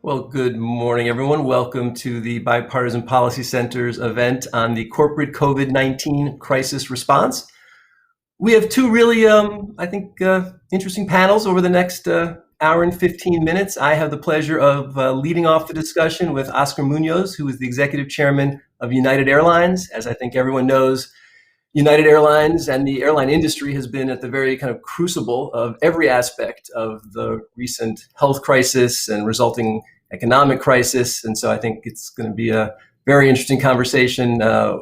Well, good morning, everyone. Welcome to the Bipartisan Policy Center's event on the corporate COVID-19 crisis response. We have two really, interesting panels over the next hour and 15 minutes. I have the pleasure of leading off the discussion with Oscar Munoz, who is the executive chairman of United Airlines. As I think everyone knows, United Airlines and the airline industry has been at the very kind of crucible of every aspect of the recent health crisis and resulting economic crisis. And so I think it's going to be a very interesting conversation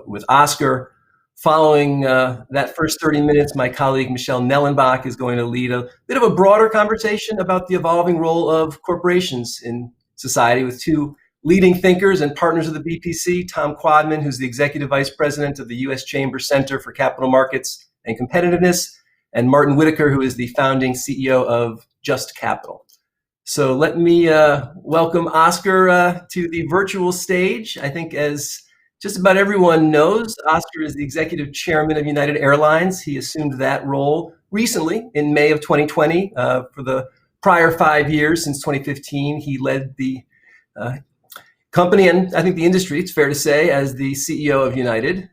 with Oscar. Following that first 30 minutes, my colleague Michelle Nellenbach is going to lead a bit of a broader conversation about the evolving role of corporations in society with two leading thinkers and partners of the BPC, Tom Quadman, who's the Executive Vice President of the U.S. Chamber Center for Capital Markets and Competitiveness, and Martin Whitaker, who is the founding CEO of Just Capital. So let me welcome Oscar to the virtual stage. I think as just about everyone knows, Oscar is the Executive Chairman of United Airlines. He assumed that role recently in May of 2020. For the prior 5 years, since 2015, he led the company and I think the industry, it's fair to say, as the CEO of United.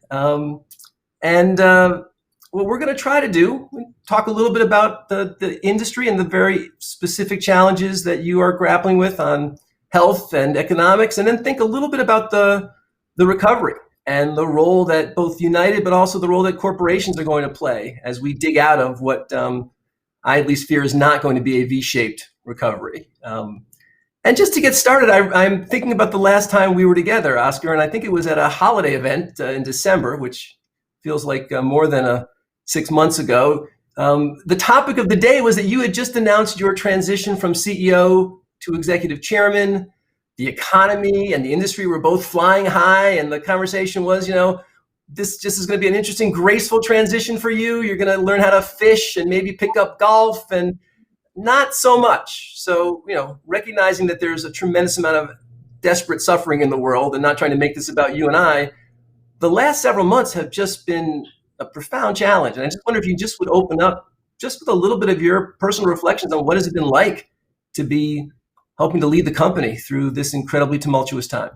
What we're going to try to do, talk a little bit about the industry and the very specific challenges that you are grappling with on health and economics, and then think a little bit about the recovery and the role that both United, but also the role that corporations are going to play as we dig out of what I at least fear is not going to be a V-shaped recovery. And just to get started, I'm thinking about the last time we were together, Oscar, and I think it was at a holiday event in December, which feels like more than 6 months ago. The topic of the day was that you had just announced your transition from CEO to executive chairman. The economy and the industry were both flying high, and the conversation was, this just is going to be an interesting, graceful transition for you. You're going to learn how to fish and maybe pick up golf, and not so much. So, recognizing that there's a tremendous amount of desperate suffering in the world and not trying to make this about you and I, the last several months have just been a profound challenge. And I just wonder if you just would open up just with a little bit of your personal reflections on what has it been like to be helping to lead the company through this incredibly tumultuous time.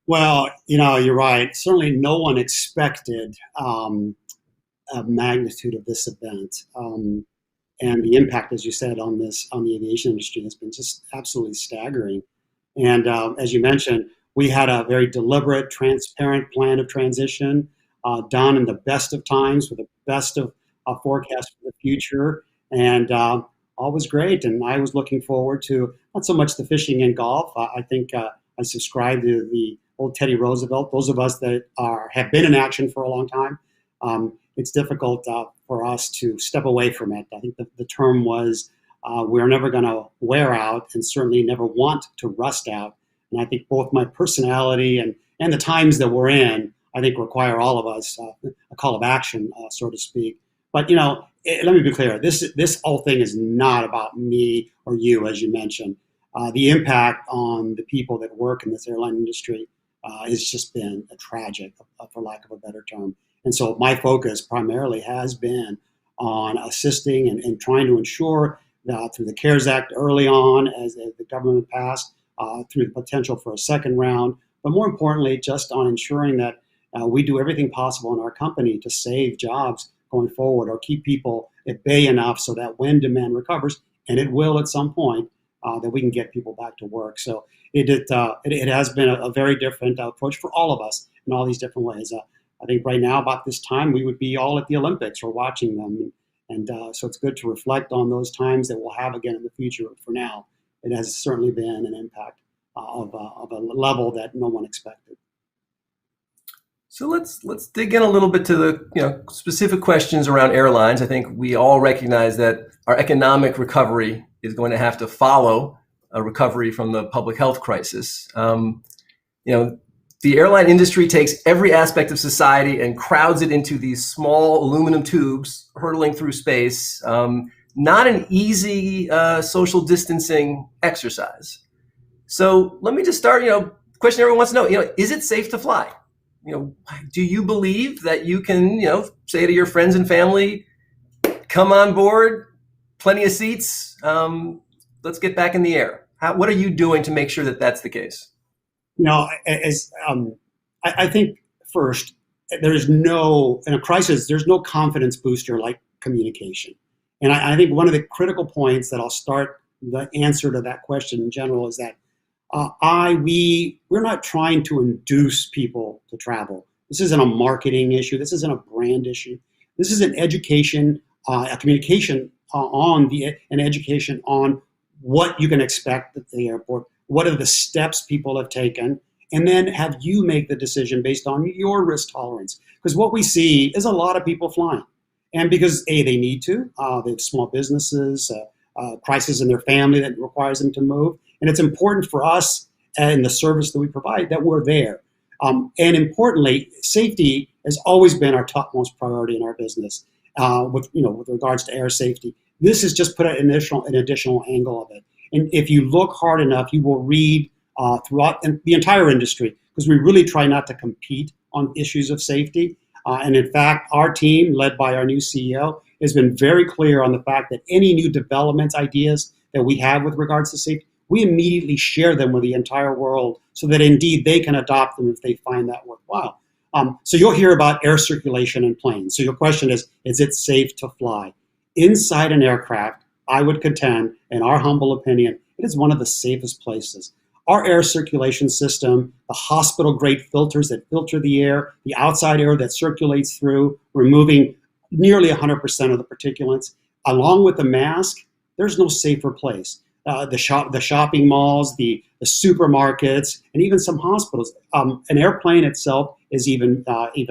Well, you're right. Certainly no one expected a magnitude of this event. And the impact, as you said, on the aviation industry has been just absolutely staggering. And as you mentioned, we had a very deliberate, transparent plan of transition done in the best of times with the best of forecasts for the future. And all was great. And I was looking forward to not so much the fishing and golf. I think I subscribe to the old Teddy Roosevelt. Those of us that have been in action for a long time, it's difficult for us to step away from it. I think the term was we're never going to wear out and certainly never want to rust out. And I think both my personality and the times that we're in, I think require all of us a call of action, so to speak. But, let me be clear. This whole thing is not about me or you, as you mentioned. The impact on the people that work in this airline industry has just been tragic, for lack of a better term. And so my focus primarily has been on assisting and trying to ensure that through the CARES Act early on, as the government passed, through the potential for a second round, but more importantly, just on ensuring that we do everything possible in our company to save jobs going forward or keep people at bay enough so that when demand recovers, and it will at some point, that we can get people back to work. So it has been a very different approach for all of us in all these different ways. I think right now, about this time, we would be all at the Olympics or watching them. And so it's good to reflect on those times that we'll have again in the future. For now, it has certainly been an impact of a level that no one expected. So let's dig in a little bit to the specific questions around airlines. I think we all recognize that our economic recovery is going to have to follow a recovery from the public health crisis. The airline industry takes every aspect of society and crowds it into these small aluminum tubes hurtling through space. Not an easy social distancing exercise. So let me just start, question everyone wants to know, is it safe to fly? Do you believe that you can, say to your friends and family, come on board, plenty of seats, let's get back in the air? What are you doing to make sure that that's the case? I think first, in a crisis, there's no confidence booster like communication. And I think one of the critical points that I'll start the answer to that question in general is that we're not trying to induce people to travel. This isn't a marketing issue. This isn't a brand issue. This is an education, a communication an education on what you can expect at the airport, what are the steps people have taken, and then have you make the decision based on your risk tolerance. Because what we see is a lot of people flying. And because they need to, they have small businesses, crisis in their family that requires them to move. And it's important for us and the service that we provide that we're there. And importantly, safety has always been our topmost priority in our business with regards to air safety. This has just put an additional angle of it. And if you look hard enough, you will read throughout the entire industry, because we really try not to compete on issues of safety. And in fact, our team, led by our new CEO, has been very clear on the fact that any new development ideas that we have with regards to safety, we immediately share them with the entire world so that indeed they can adopt them if they find that worthwhile. So you'll hear about air circulation in planes. So your question is it safe to fly? Inside an aircraft, I would contend, in our humble opinion, it is one of the safest places. Our air circulation system, the hospital-grade filters that filter the air, the outside air that circulates through, removing nearly 100% of the particulates, along with the mask, there's no safer place. The shopping malls, the supermarkets, and even some hospitals. An airplane itself is even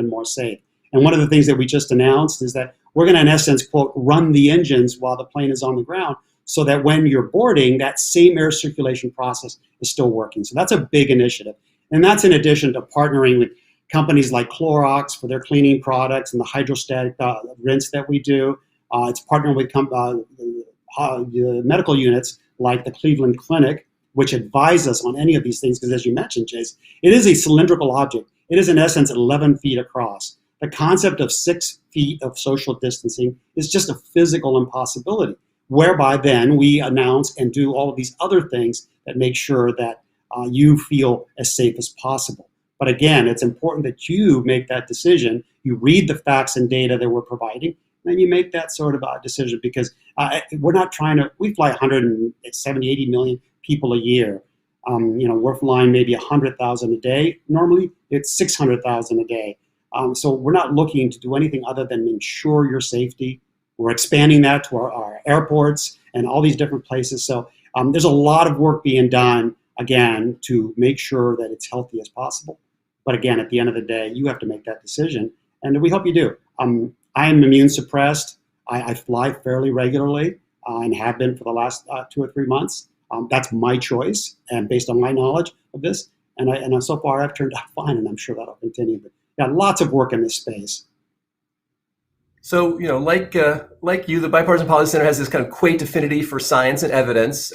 more safe. And one of the things that we just announced is that we're going to, in essence, quote, run the engines while the plane is on the ground, so that when you're boarding, that same air circulation process is still working. So that's a big initiative. And that's in addition to partnering with companies like Clorox for their cleaning products and the hydrostatic rinse that we do. It's partnering with medical units like the Cleveland Clinic, which advise us on any of these things, because as you mentioned, Chase, it is a cylindrical object. It is in essence 11 feet across. The concept of 6 feet of social distancing is just a physical impossibility, whereby then we announce and do all of these other things that make sure that you feel as safe as possible. But again, it's important that you make that decision. You read the facts and data that we're providing, and then you make that sort of decision, because we're not we fly 170, 80 million people a year. We're flying maybe 100,000 a day. Normally, it's 600,000 a day. So we're not looking to do anything other than ensure your safety. We're expanding that to our airports and all these different places. So there's a lot of work being done, again, to make sure that it's healthy as possible. But again, at the end of the day, you have to make that decision, and we hope you do. I am immune suppressed. I fly fairly regularly and have been for the last 2 or 3 months. That's my choice, and based on my knowledge of this. And so far, I've turned out fine, and I'm sure that'll continue. But got lots of work in this space. So, like you, the Bipartisan Policy Center has this kind of quaint affinity for science and evidence.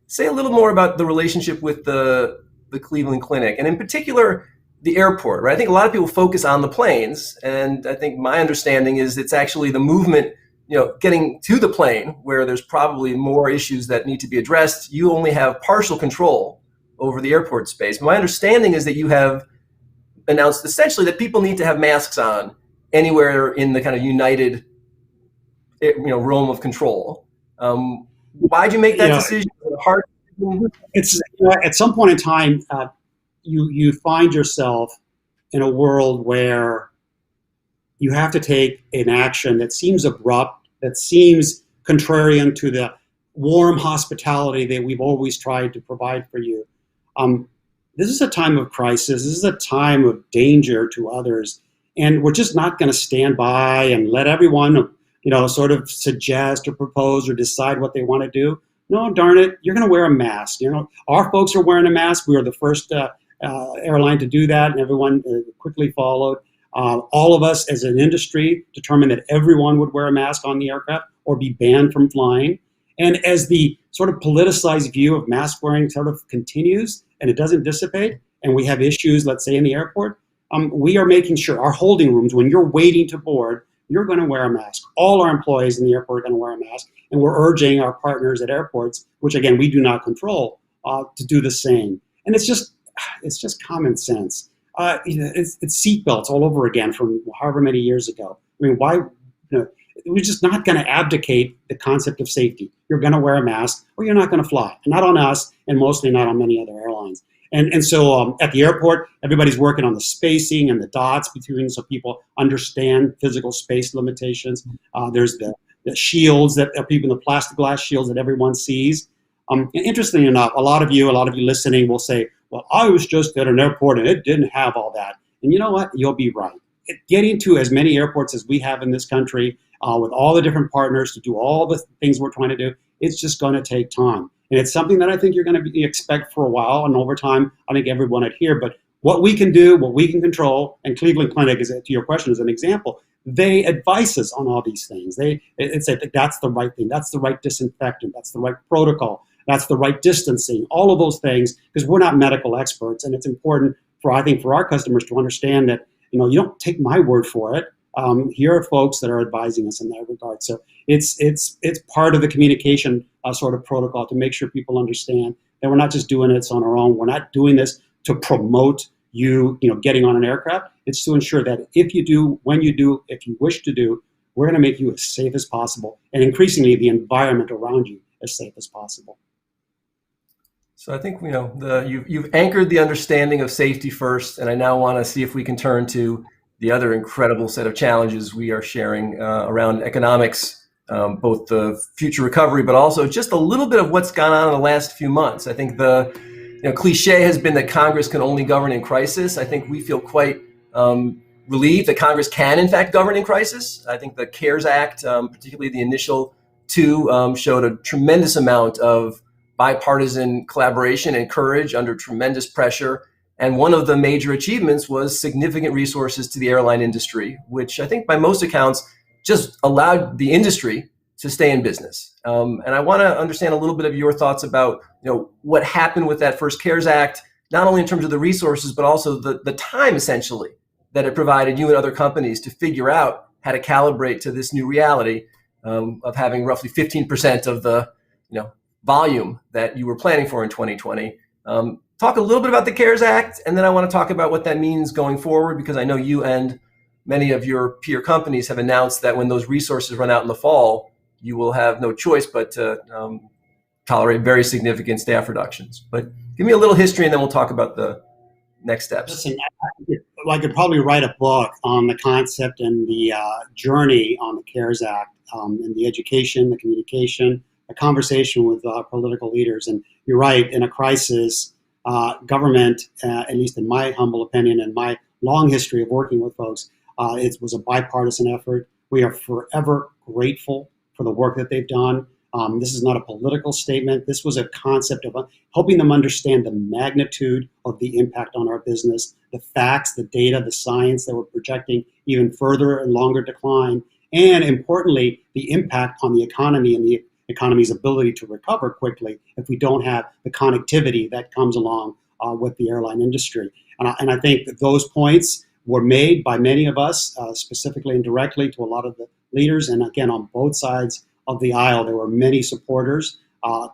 Say a little more about the relationship with the Cleveland Clinic, and in particular, the airport, right? I think a lot of people focus on the planes, and I think my understanding is it's actually the movement, getting to the plane where there's probably more issues that need to be addressed. You only have partial control over the airport space. My understanding is that you have announced essentially that people need to have masks on anywhere in the kind of united, realm of control. Why'd you make that decision? It's at some point in time, you find yourself in a world where you have to take an action that seems abrupt, that seems contrarian to the warm hospitality that we've always tried to provide for you. This is a time of crisis. This is a time of danger to others. And we're just not going to stand by and let everyone, sort of suggest or propose or decide what they want to do. No, darn it, you're going to wear a mask. Our folks are wearing a mask. We were the first airline to do that, and everyone quickly followed. All of us as an industry determined that everyone would wear a mask on the aircraft or be banned from flying. And as the sort of politicized view of mask wearing sort of continues and it doesn't dissipate, and we have issues, let's say in the airport, we are making sure our holding rooms, when you're waiting to board, you're going to wear a mask. All our employees in the airport are going to wear a mask. And we're urging our partners at airports, which again, we do not control, to do the same. And it's just common sense. It's seatbelts all over again from however many years ago. I mean, why? We're just not going to abdicate the concept of safety. You're going to wear a mask or you're not going to fly. Not on us, and mostly not on many other airlines. And so at the airport, everybody's working on the spacing and the dots between so people understand physical space limitations. There's the shields that are people in the plastic glass shields that everyone sees. And interestingly enough, a lot of you listening will say, well, I was just at an airport and it didn't have all that. And you know what? You'll be right. Getting to as many airports as we have in this country with all the different partners to do all the things we're trying to do, it's just going to take time. And it's something that I think you're going to expect for a while. And over time, I think everyone would hear. But what we can do, what we can control, and Cleveland Clinic, is, to your question, is an example. They advise us on all these things. They say that's the right thing. That's the right disinfectant. That's the right protocol. That's the right distancing. All of those things, because we're not medical experts. And it's important for our customers to understand that, you don't take my word for it. Here are folks that are advising us in that regard. So it's part of the communication sort of protocol to make sure people understand that we're not just doing this on our own. We're not doing this to promote you getting on an aircraft. It's to ensure that if you do, when you do, if you wish to do, we're going to make you as safe as possible, and increasingly the environment around you as safe as possible. So I think you've anchored the understanding of safety first, and I now want to see if we can turn to the other incredible set of challenges we are sharing around economics, both the future recovery, but also just a little bit of what's gone on in the last few months. I think the cliche has been that Congress can only govern in crisis. I think we feel quite relieved that Congress can, in fact, govern in crisis. I think the CARES Act, particularly the initial two, showed a tremendous amount of bipartisan collaboration and courage under tremendous pressure. And one of the major achievements was significant resources to the airline industry, which I think by most accounts just allowed the industry to stay in business. And I want to understand a little bit of your thoughts about what happened with that first CARES Act, not only in terms of the resources, but also the time essentially that it provided you and other companies to figure out how to calibrate to this new reality of having roughly 15% of the volume that you were planning for in 2020. Talk a little bit about the CARES Act, and then I want to talk about what that means going forward, because I know you and many of your peer companies have announced that when those resources run out in the fall, you will have no choice but to tolerate very significant staff reductions. But give me a little history, and then we'll talk about the next steps. Listen, I could probably write a book on the concept and the journey on the CARES Act and the education, the communication, the conversation with political leaders. And you're right, in a crisis, government, at least in my humble opinion and my long history of working with folks, it was a bipartisan effort. We are forever grateful for the work that they've done. This is not a political statement. This was a concept of helping them understand the magnitude of the impact on our business, the facts, the data, the science that we're projecting even further and longer decline, and importantly, the impact on the economy and the economy's ability to recover quickly if we don't have the connectivity that comes along with the airline industry. And I think that those points were made by many of us, specifically and directly to a lot of the leaders. And again, on both sides of the aisle, there were many supporters.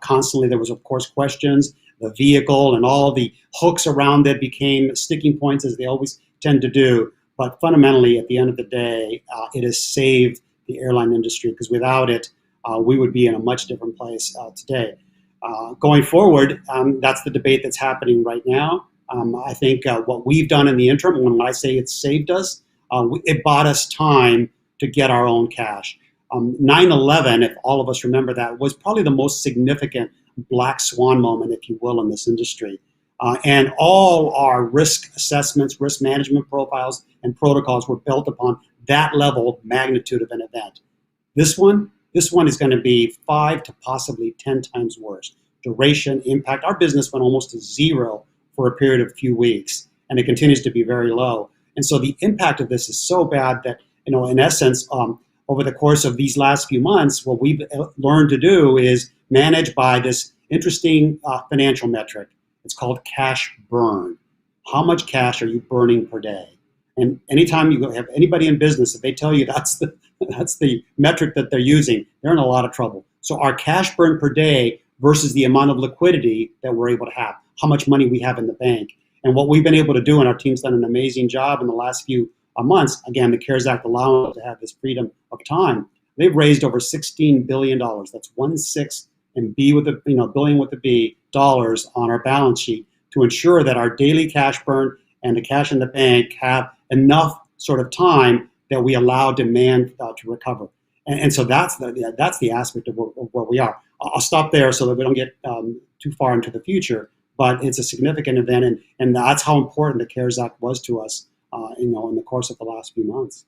Constantly, there was, of course, questions. The vehicle and all the hooks around it became sticking points, as they always tend to do. But fundamentally, at the end of the day, it has saved the airline industry, because without it, we would be in a much different place today. Going forward, that's the debate that's happening right now. I think what we've done in the interim, when I say it saved us, it bought us time to get our own cash. 9/11, if all of us remember that, was probably the most significant black swan moment, if you will, in this industry. And all our risk assessments, risk management profiles, and protocols were built upon that level of magnitude of an event. This one is going to be 5 to possibly 10 times worse. Duration, impact. Our business went almost to zero for a period of a few weeks, and it continues to be very low. And so the impact of this is so bad that, in essence, over the course of these last few months, what we've learned to do is manage by this interesting financial metric. It's called cash burn. How much cash are you burning per day? And anytime you have anybody in business, if they tell you that's the metric that they're using, they're in a lot of trouble. So our cash burn per day versus the amount of liquidity that we're able to have, how much money we have in the bank. And what we've been able to do, and our team's done an amazing job in the last few months, again, the CARES Act allowing us to have this freedom of time. They've raised over $16 billion. That's 1/6 and B with a billion with a B dollars on our balance sheet to ensure that our daily cash burn and the cash in the bank have enough sort of time that we allow demand to recover. And so that's the aspect of where we are. I'll stop there so that we don't get too far into the future. But it's a significant event, and that's how important the CARES Act was to us, in the course of the last few months.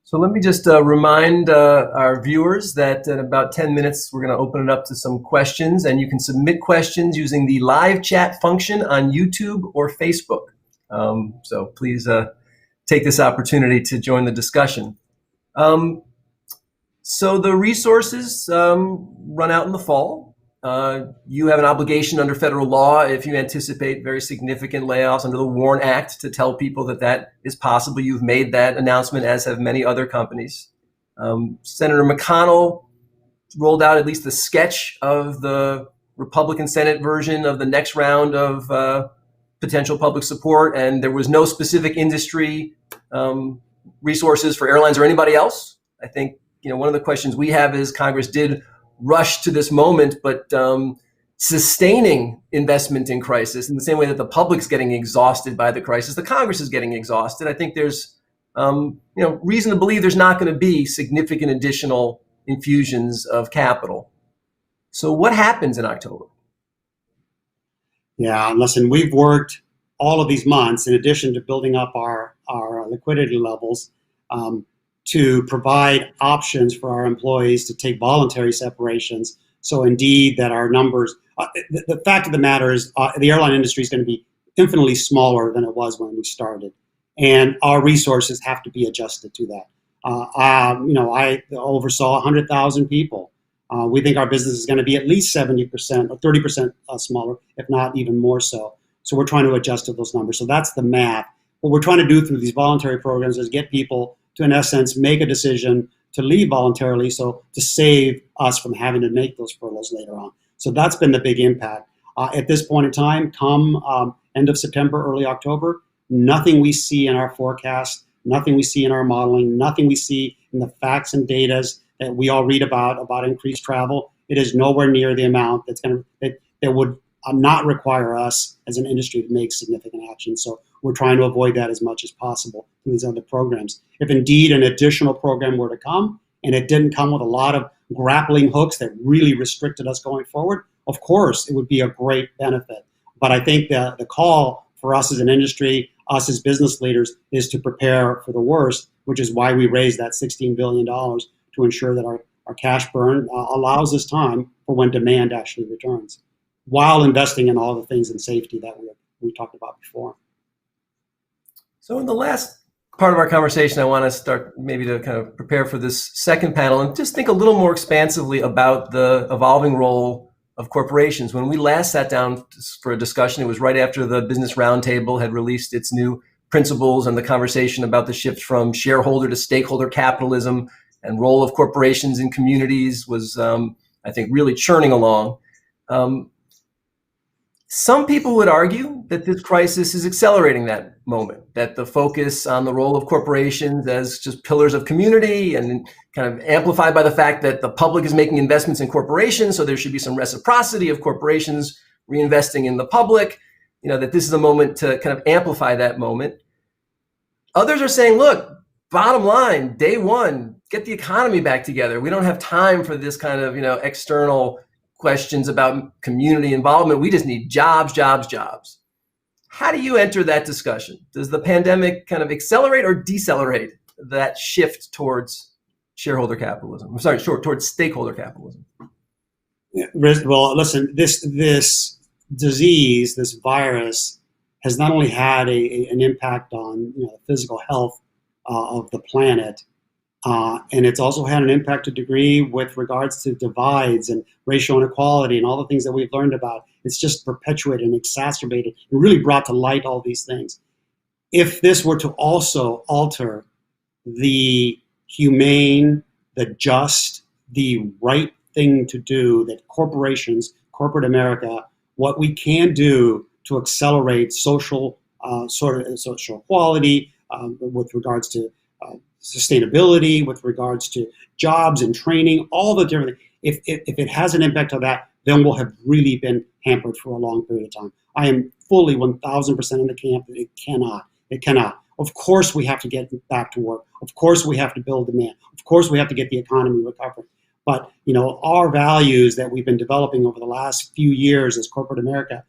So let me just remind our viewers that in about 10 minutes, we're going to open it up to some questions, and you can submit questions using the live chat function on YouTube or Facebook. So please take this opportunity to join the discussion. So the resources run out in the fall. You have an obligation under federal law if you anticipate very significant layoffs under the WARN Act to tell people that that is possible. You've made that announcement, as have many other companies. Senator McConnell rolled out at least the sketch of the Republican Senate version of the next round of potential public support, and there was no specific industry resources for airlines or anybody else. I think one of the questions we have is Congress did rush to this moment, but sustaining investment in crisis in the same way that the public's getting exhausted by the crisis, the Congress is getting exhausted. I think there's reason to believe there's not going to be significant additional infusions of capital. So what happens in October? Yeah, listen, we've worked all of these months, in addition to building up our liquidity levels, to provide options for our employees to take voluntary separations. So indeed that our numbers, the fact of the matter is the airline industry is going to be infinitely smaller than it was when we started. And our resources have to be adjusted to that. I oversaw 100,000 people. We think our business is going to be at least 70% or 30% smaller, if not even more so. So we're trying to adjust to those numbers. So that's the math. What we're trying to do through these voluntary programs is get people to, in essence, make a decision to leave voluntarily, so to save us from having to make those furloughs later on. So that's been the big impact. At this point in time, come end of September, early October, nothing we see in our forecast, nothing we see in our modeling, nothing we see in the facts and data that we all read about increased travel. It is nowhere near the amount that would not require us as an industry to make significant action. So we're trying to avoid that as much as possible through these other programs. If indeed an additional program were to come, and it didn't come with a lot of grappling hooks that really restricted us going forward, of course, it would be a great benefit. But I think the call for us as an industry, us as business leaders, is to prepare for the worst, which is why we raised that $16 billion to ensure that our cash burn allows us time for when demand actually returns, while investing in all the things in safety that we talked about before. So in the last part of our conversation, I want to start maybe to kind of prepare for this second panel and just think a little more expansively about the evolving role of corporations. When we last sat down for a discussion, it was right after the Business Roundtable had released its new principles, and the conversation about the shift from shareholder to stakeholder capitalism and role of corporations in communities was, I think, really churning along. Some people would argue that this crisis is accelerating that moment, that the focus on the role of corporations as just pillars of community and kind of amplified by the fact that the public is making investments in corporations, so there should be some reciprocity of corporations reinvesting in the public, that this is a moment to kind of amplify that moment. Others are saying, look, bottom line, day one, get the economy back together. We don't have time for this kind of, external questions about community involvement. We just need jobs, jobs, jobs. How do you enter that discussion? Does the pandemic kind of accelerate or decelerate that shift towards shareholder capitalism? I'm sorry, towards stakeholder capitalism? Well, listen, this disease, this virus, has not only had an impact on the physical health of the planet, and it's also had an impact to degree with regards to divides and racial inequality and all the things that we've learned about. It's just perpetuated and exacerbated and really brought to light all these things. If this were to also alter the humane, the just, the right thing to do that corporations, corporate America, what we can do to accelerate social social equality with regards to sustainability, with regards to jobs and training, all the different things. If it has an impact on that, then we'll have really been hampered for a long period of time. I am fully 1,000% in the camp that it cannot. It cannot. Of course, we have to get back to work. Of course, we have to build demand. Of course, we have to get the economy recovering. But our values that we've been developing over the last few years as corporate America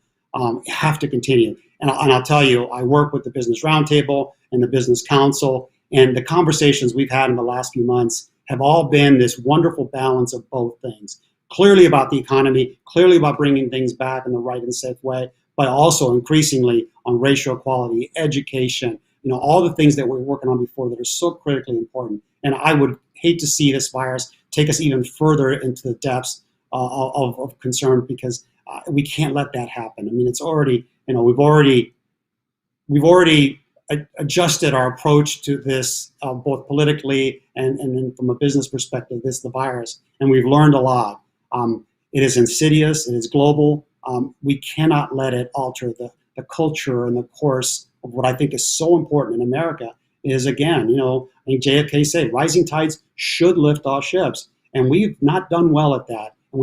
have to continue. And I'll tell you, I work with the Business Roundtable and the Business Council, and the conversations we've had in the last few months have all been this wonderful balance of both things. Clearly about the economy, clearly about bringing things back in the right and safe way, but also increasingly on racial equality, education, all the things that we were working on before that are so critically important. And I would hate to see this virus take us even further into the depths of concern, because we can't let that happen. I mean, it's already, we've already adjusted our approach to this, both politically and from a business perspective, the virus, and we've learned a lot. It is insidious, it is global. We cannot let it alter the culture and the course of what I think is so important in America is, again, I think JFK said, rising tides should lift all ships. And we've not done well at that. And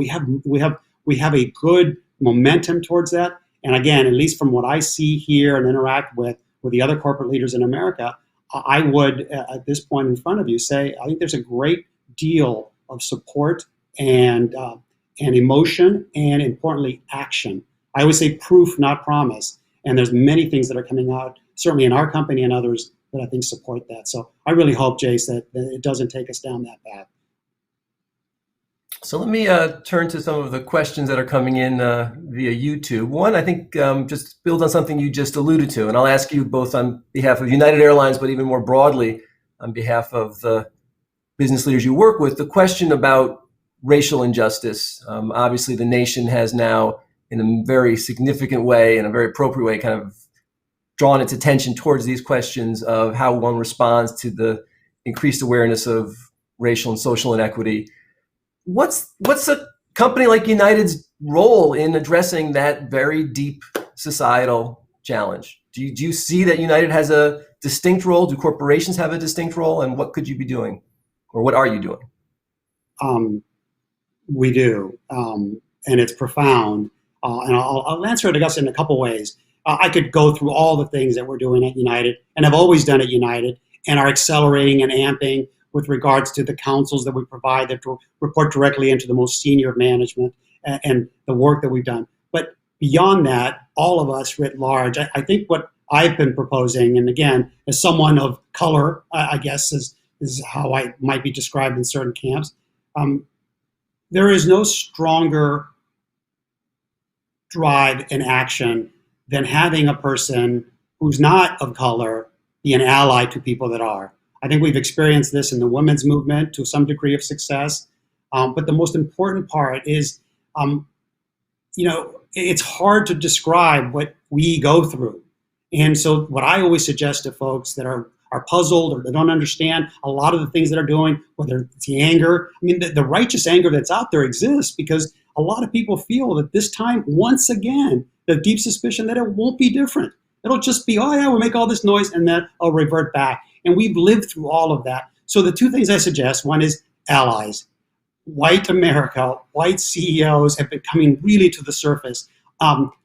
we have a good momentum towards that. And again, at least from what I see here and interact with the other corporate leaders in America, I would, at this point in front of you, say, I think there's a great deal of support and emotion, and importantly, action. I always say proof, not promise. And there's many things that are coming out, certainly in our company and others, that I think support that. So I really hope, Jace, that it doesn't take us down that path. So let me turn to some of the questions that are coming in via YouTube. One, I think, just builds on something you just alluded to, and I'll ask you both on behalf of United Airlines, but even more broadly on behalf of the business leaders you work with, the question about racial injustice. Obviously, the nation has now, in a very significant way, in a very appropriate way, kind of drawn its attention towards these questions of how one responds to the increased awareness of racial and social inequity. What's a company like United's role in addressing that very deep societal challenge? Do you see that United has a distinct role? Do corporations have a distinct role? And what could you be doing? Or what are you doing? We do. And it's profound. And I'll answer it, I guess, in a couple ways. I could go through all the things that we're doing at United, and have always done at United, and are accelerating and amping with regards to the councils that we provide that report directly into the most senior management and the work that we've done. But beyond that, all of us writ large, I think what I've been proposing, and again, as someone of color, I guess is how I might be described in certain camps, there is no stronger drive and action than having a person who's not of color be an ally to people that are. I think we've experienced this in the women's movement to some degree of success. But the most important part is, it's hard to describe what we go through. And so what I always suggest to folks that are puzzled or that don't understand a lot of the things that are doing, whether it's the anger, the righteous anger that's out there exists because a lot of people feel that this time, once again, the deep suspicion that it won't be different. It'll just be, oh yeah, we'll make all this noise and then I'll revert back. And we've lived through all of that. So the two things I suggest, one is allies. White America, white CEOs have been coming really to the surface,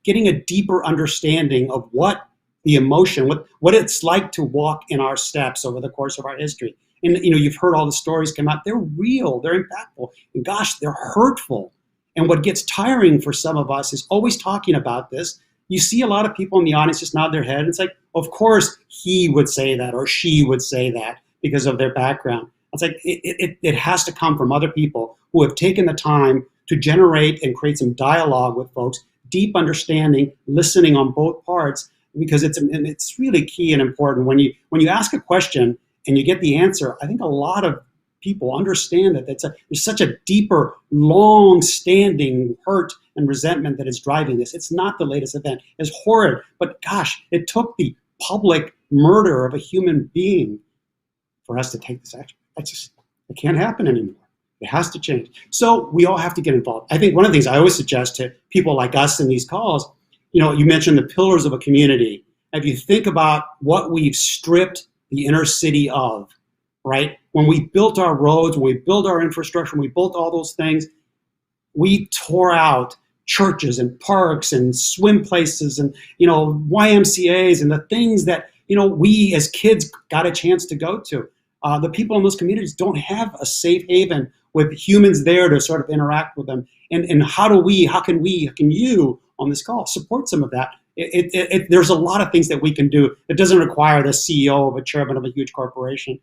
getting a deeper understanding of what the emotion, what it's like to walk in our steps over the course of our history. And you've heard all the stories come out. They're real, they're impactful, and gosh, they're hurtful. And what gets tiring for some of us is always talking about this. You see a lot of people in the audience just nod their head. And it's like, of course he would say that or she would say that because of their background. It's like it has to come from other people who have taken the time to generate and create some dialogue with folks, deep understanding, listening on both parts, because it's really key and important. When you ask a question and you get the answer, I think a lot of people understand that there's such a deeper, long-standing hurt and resentment that is driving this. It's not the latest event. It's horrid, but gosh, it took the public murder of a human being for us to take this action. It can't happen anymore. It has to change. So we all have to get involved. I think one of the things I always suggest to people like us in these calls, you mentioned the pillars of a community. If you think about what we've stripped the inner city of, right? When we built our roads, when we built our infrastructure, when we built all those things, we tore out churches and parks and swim places and YMCA's and the things that we as kids got a chance to go to. The people in those communities don't have a safe haven with humans there to sort of interact with them. And how can you on this call support some of that? There's a lot of things that we can do. It doesn't require the CEO of a chairman of a huge corporation.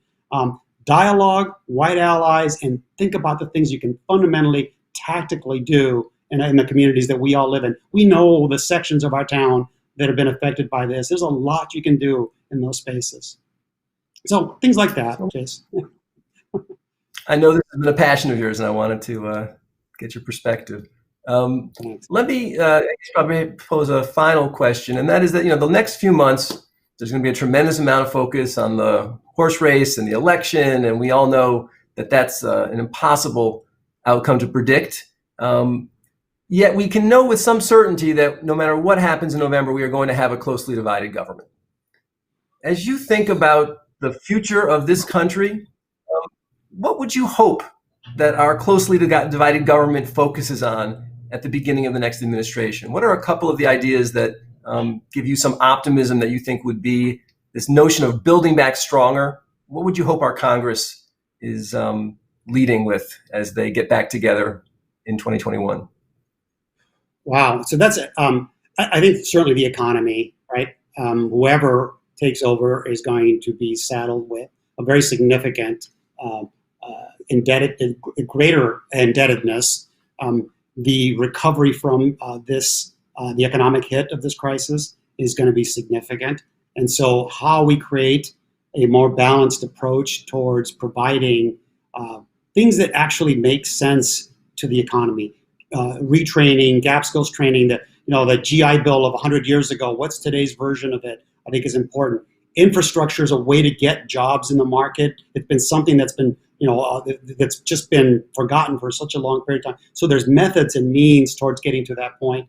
Dialogue, white allies, and think about the things you can fundamentally, tactically do in the communities that we all live in. We know the sections of our town that have been affected by this. There's a lot you can do in those spaces. So things like that, Chase. I know this has been a passion of yours, and I wanted to get your perspective. Let me probably pose a final question, and that is that the next few months there's going to be a tremendous amount of focus on the horse race and the election, and we all know that that's an impossible outcome to predict. Yet we can know with some certainty that no matter what happens in November, we are going to have a closely divided government. As you think about the future of this country, what would you hope that our closely divided government focuses on at the beginning of the next administration? What are a couple of the ideas that give you some optimism that you think would be this notion of building back stronger? What would you hope our Congress is leading with as they get back together in 2021? Wow. So that's, I think certainly the economy, right? Whoever takes over is going to be saddled with a very significant greater indebtedness. The recovery from the economic hit of this crisis is going to be significant. And so how we create a more balanced approach towards providing things that actually make sense to the economy, retraining, gap skills training, the GI Bill of 100 years ago, what's today's version of it, I think is important. Infrastructure is a way to get jobs in the market. It's been something that's been, that's just been forgotten for such a long period of time. So there's methods and means towards getting to that point.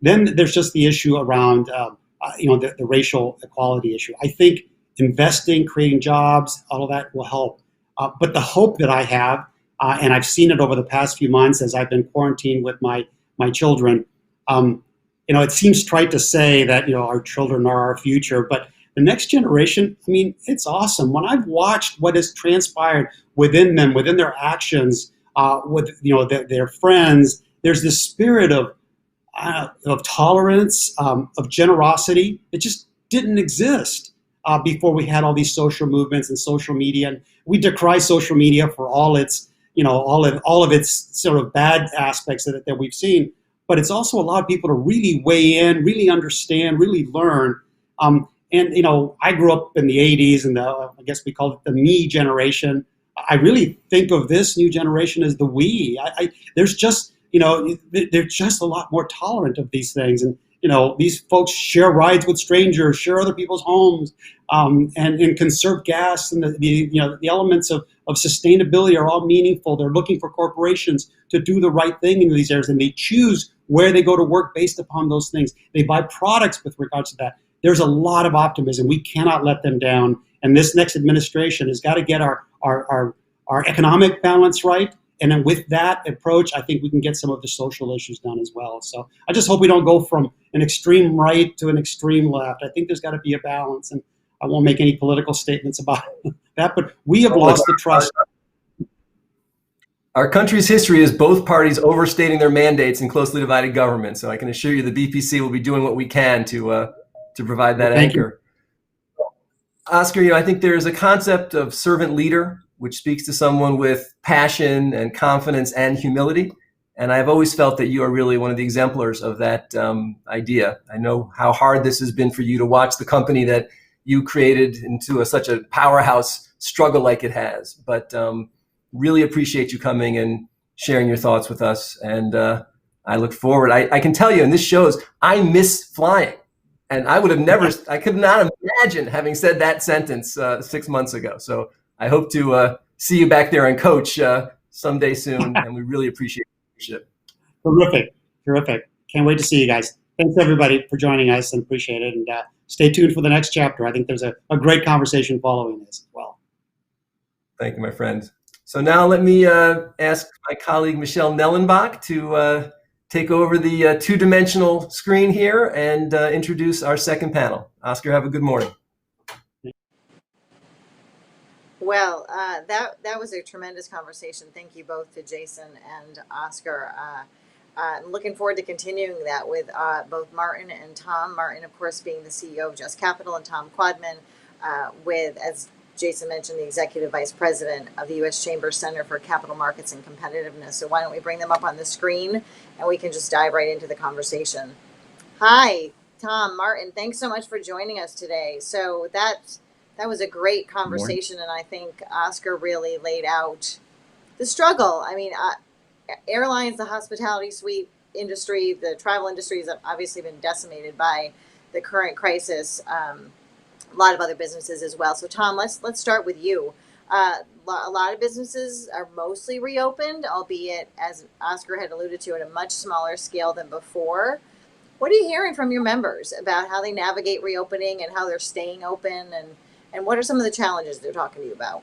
Then there's just the issue around, the racial equality issue. I think investing, creating jobs, all of that will help. But the hope that I have, and I've seen it over the past few months as I've been quarantined with my children, it seems trite to say that, our children are our future, but the next generation, it's awesome. When I've watched what has transpired within them, within their actions, with their friends, there's this spirit of tolerance, of generosity that just didn't exist before we had all these social movements and social media. And we decry social media for all its, all of its sort of bad aspects that we've seen. But it's also allowed people to really weigh in, really understand, really learn. And I grew up in the 80s, and I guess we call it the me generation. I really think of this new generation as the we. There's just, they're just a lot more tolerant of these things. And, these folks share rides with strangers, share other people's homes, and conserve gas. And the elements of sustainability are all meaningful. They're looking for corporations to do the right thing in these areas, and they choose where they go to work based upon those things. They buy products with regards to that. There's a lot of optimism. We cannot let them down. And this next administration has got to get our economic balance right. And then with that approach, I think we can get some of the social issues done as well. So I just hope we don't go from an extreme right to an extreme left. I think there's got to be a balance. And I won't make any political statements about that, but we have lost the trust. Our country's history is both parties overstating their mandates in closely divided government. So I can assure you the BPC will be doing what we can to provide that anchor. Oscar, I think there is a concept of servant leader, which speaks to someone with passion and confidence and humility. And I've always felt that you are really one of the exemplars of that idea. I know how hard this has been for you to watch the company that you created into such a powerhouse struggle like it has. But really appreciate you coming and sharing your thoughts with us. And I look forward. I can tell you, and this shows, I miss flying. And I could not imagine having said that sentence 6 months ago. So I hope to see you back there and coach someday soon, and we really appreciate your leadership. Terrific, terrific. Can't wait to see you guys. Thanks everybody for joining us and appreciate it. And stay tuned for the next chapter. I think there's a great conversation following this as well. Thank you, my friend. So now let me ask my colleague Michelle Nellenbach to take over the two-dimensional screen here and introduce our second panel. Oscar, have a good morning. Well, that was a tremendous conversation. Thank you both to Jason and Oscar. I'm looking forward to continuing that with both Martin and Tom. Martin, of course, being the CEO of Just Capital, and Tom Quadman with, as Jason mentioned, the Executive Vice President of the U.S. Chamber Center for Capital Markets and Competitiveness. So why don't we bring them up on the screen and we can just dive right into the conversation. Hi, Tom, Martin, thanks so much for joining us today. So that was a great conversation, and I think Oscar really laid out the struggle. I mean, airlines, the hospitality suite industry, the travel industry has obviously been decimated by the current crisis. A lot of other businesses as well. So Tom, let's start with you. A lot of businesses are mostly reopened, albeit, as Oscar had alluded to, at a much smaller scale than before. What are you hearing from your members about how they navigate reopening and how they're staying open, and what are some of the challenges they're talking to you about?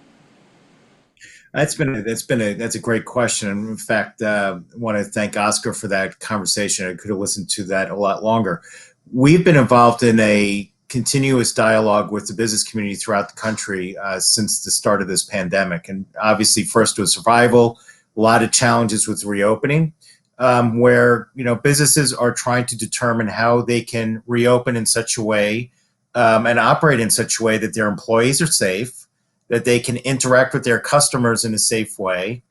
That's a great question. In fact, I want to thank Oscar for that conversation. I could have listened to that a lot longer. We've been involved in a continuous dialogue with the business community throughout the country since the start of this pandemic. And obviously, first was survival, a lot of challenges with reopening, where businesses are trying to determine how they can reopen in such a way and operate in such a way that their employees are safe, that they can interact with their customers in a safe way.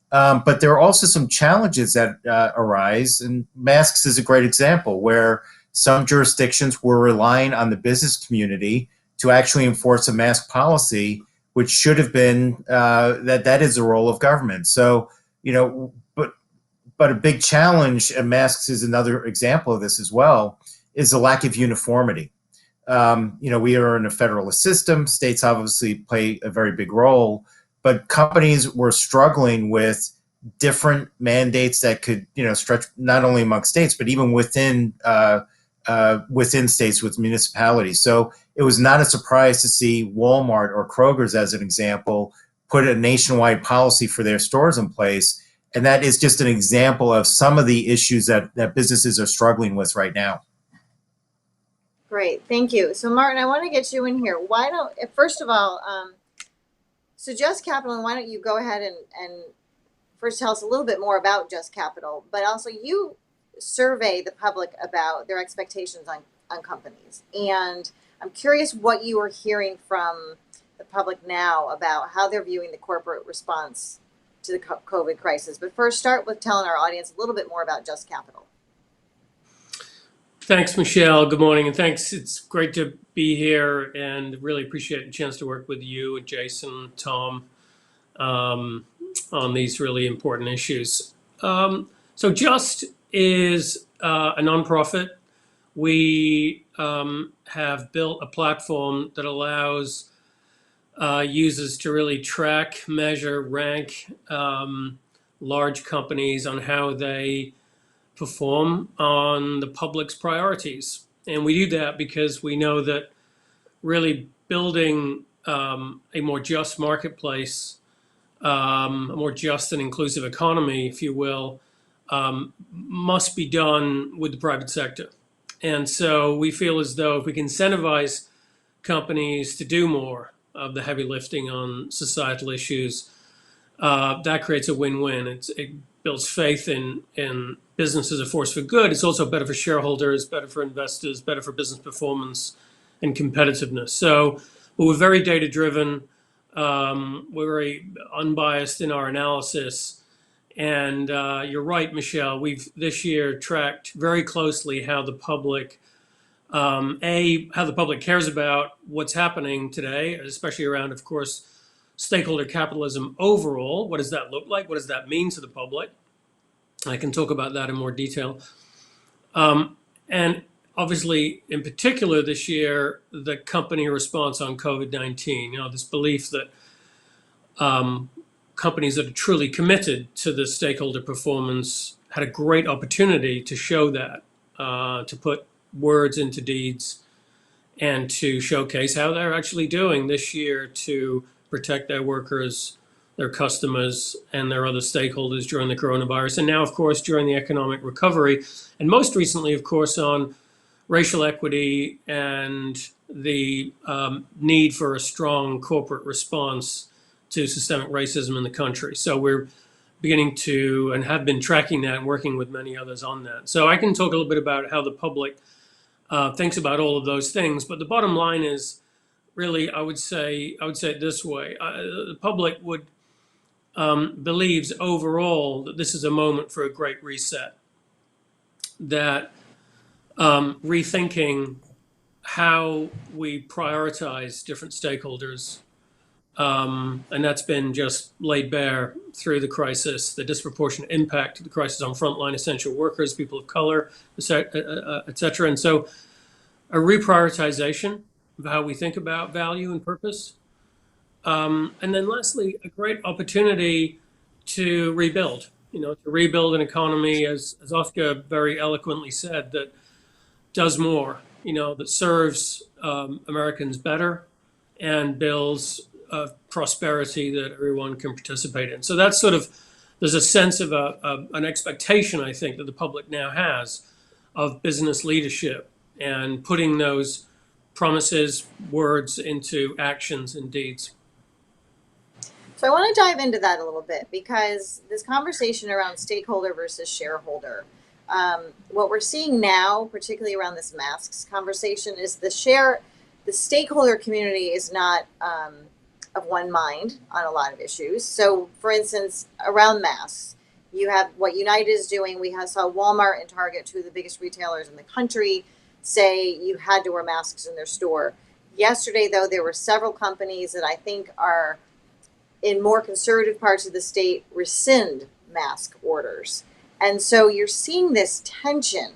But there are also some challenges that arise, and masks is a great example, where some jurisdictions were relying on the business community to actually enforce a mask policy, which should have been that is the role of government. So, but a big challenge, and masks is another example of this as well, is the lack of uniformity. We are in a federalist system. States obviously play a very big role, but companies were struggling with different mandates that could, stretch not only among states, but even within states with municipalities. So it was not a surprise to see Walmart or Kroger's, as an example, put a nationwide policy for their stores in place. And that is just an example of some of the issues that businesses are struggling with right now. Great, thank you. So Martin, I want to get you in here. First of all, so Just Capital, and why don't you go ahead and first tell us a little bit more about Just Capital, but also you survey the public about their expectations on companies. And I'm curious what you are hearing from the public now about how they're viewing the corporate response to the COVID crisis. But first, start with telling our audience a little bit more about Just Capital. Thanks, Michelle. Good morning, and thanks. It's great to be here, and really appreciate the chance to work with you and Jason, Tom, on these really important issues. So Just is a nonprofit. We have built a platform that allows users to really track, measure, rank large companies on how they perform on the public's priorities. And we do that because we know that really building a more just marketplace, a more just and inclusive economy, if you will, must be done with the private sector. And so we feel as though if we can incentivize companies to do more of the heavy lifting on societal issues, that creates a win-win. It builds faith in business as a force for good. It's also better for shareholders, better for investors, better for business performance and competitiveness. So we're very data-driven. We're very unbiased in our analysis. And you're right, Michelle, we've this year tracked very closely how the public, how the public cares about what's happening today, especially around, of course, stakeholder capitalism overall. What does that look like? What does that mean to the public? I can talk about that in more detail. And obviously, in particular this year, the company response on COVID-19, this belief that companies that are truly committed to the stakeholder performance had a great opportunity to show that, to put words into deeds, and to showcase how they're actually doing this year to protect their workers, their customers, and their other stakeholders during the coronavirus. And now, of course, during the economic recovery, and most recently, of course, on racial equity and the need for a strong corporate response to systemic racism in the country. So we're beginning to, and have been tracking that and working with many others on that. So I can talk a little bit about how the public thinks about all of those things. But the bottom line is really, I would say it this way: the public would believes overall that this is a moment for a great reset. That rethinking how we prioritize different stakeholders, and that's been just laid bare through the crisis, the disproportionate impact of the crisis on frontline essential workers, people of color, et cetera. And so a reprioritization of how we think about value and purpose. And then lastly, a great opportunity to rebuild, to rebuild an economy, as Oscar very eloquently said, that does more, that serves Americans better and builds prosperity that everyone can participate in. So that's there's a sense of an expectation, I think, that the public now has of business leadership and putting those promises, words into actions and deeds. So I want to dive into that a little bit, because this conversation around stakeholder versus shareholder, what we're seeing now, particularly around this masks conversation, is the stakeholder community is not of one mind on a lot of issues. So for instance, around masks, you have what United is doing. We saw Walmart and Target, two of the biggest retailers in the country, say you had to wear masks in their store. Yesterday, though, there were several companies that I think are in more conservative parts of the state rescind mask orders. And so you're seeing this tension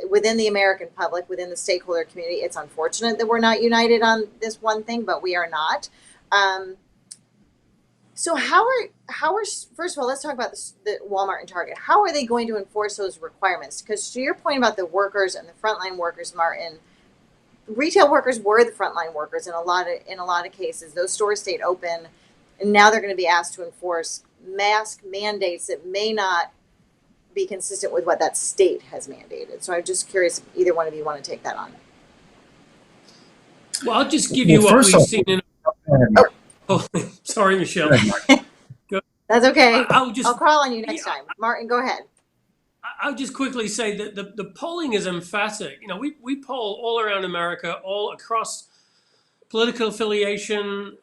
within the American public, within the stakeholder community. It's unfortunate that we're not united on this one thing, but we are not. So how are first of all, let's talk about the Walmart and Target. How are they going to enforce those requirements? Because to your point about the workers and the frontline workers, Martin, retail workers were the frontline workers in a lot of cases. Those stores stayed open, and now they're going to be asked to enforce mask mandates that may not be consistent with what that state has mandated. So I'm just curious if either one of you want to take that on. Well, I'll just give you what we've seen in. Oh, sorry, Michelle. That's okay. I'll call on you next time. Martin, go ahead. I'll just quickly say that the polling is emphatic. We poll all around America, all across political affiliation,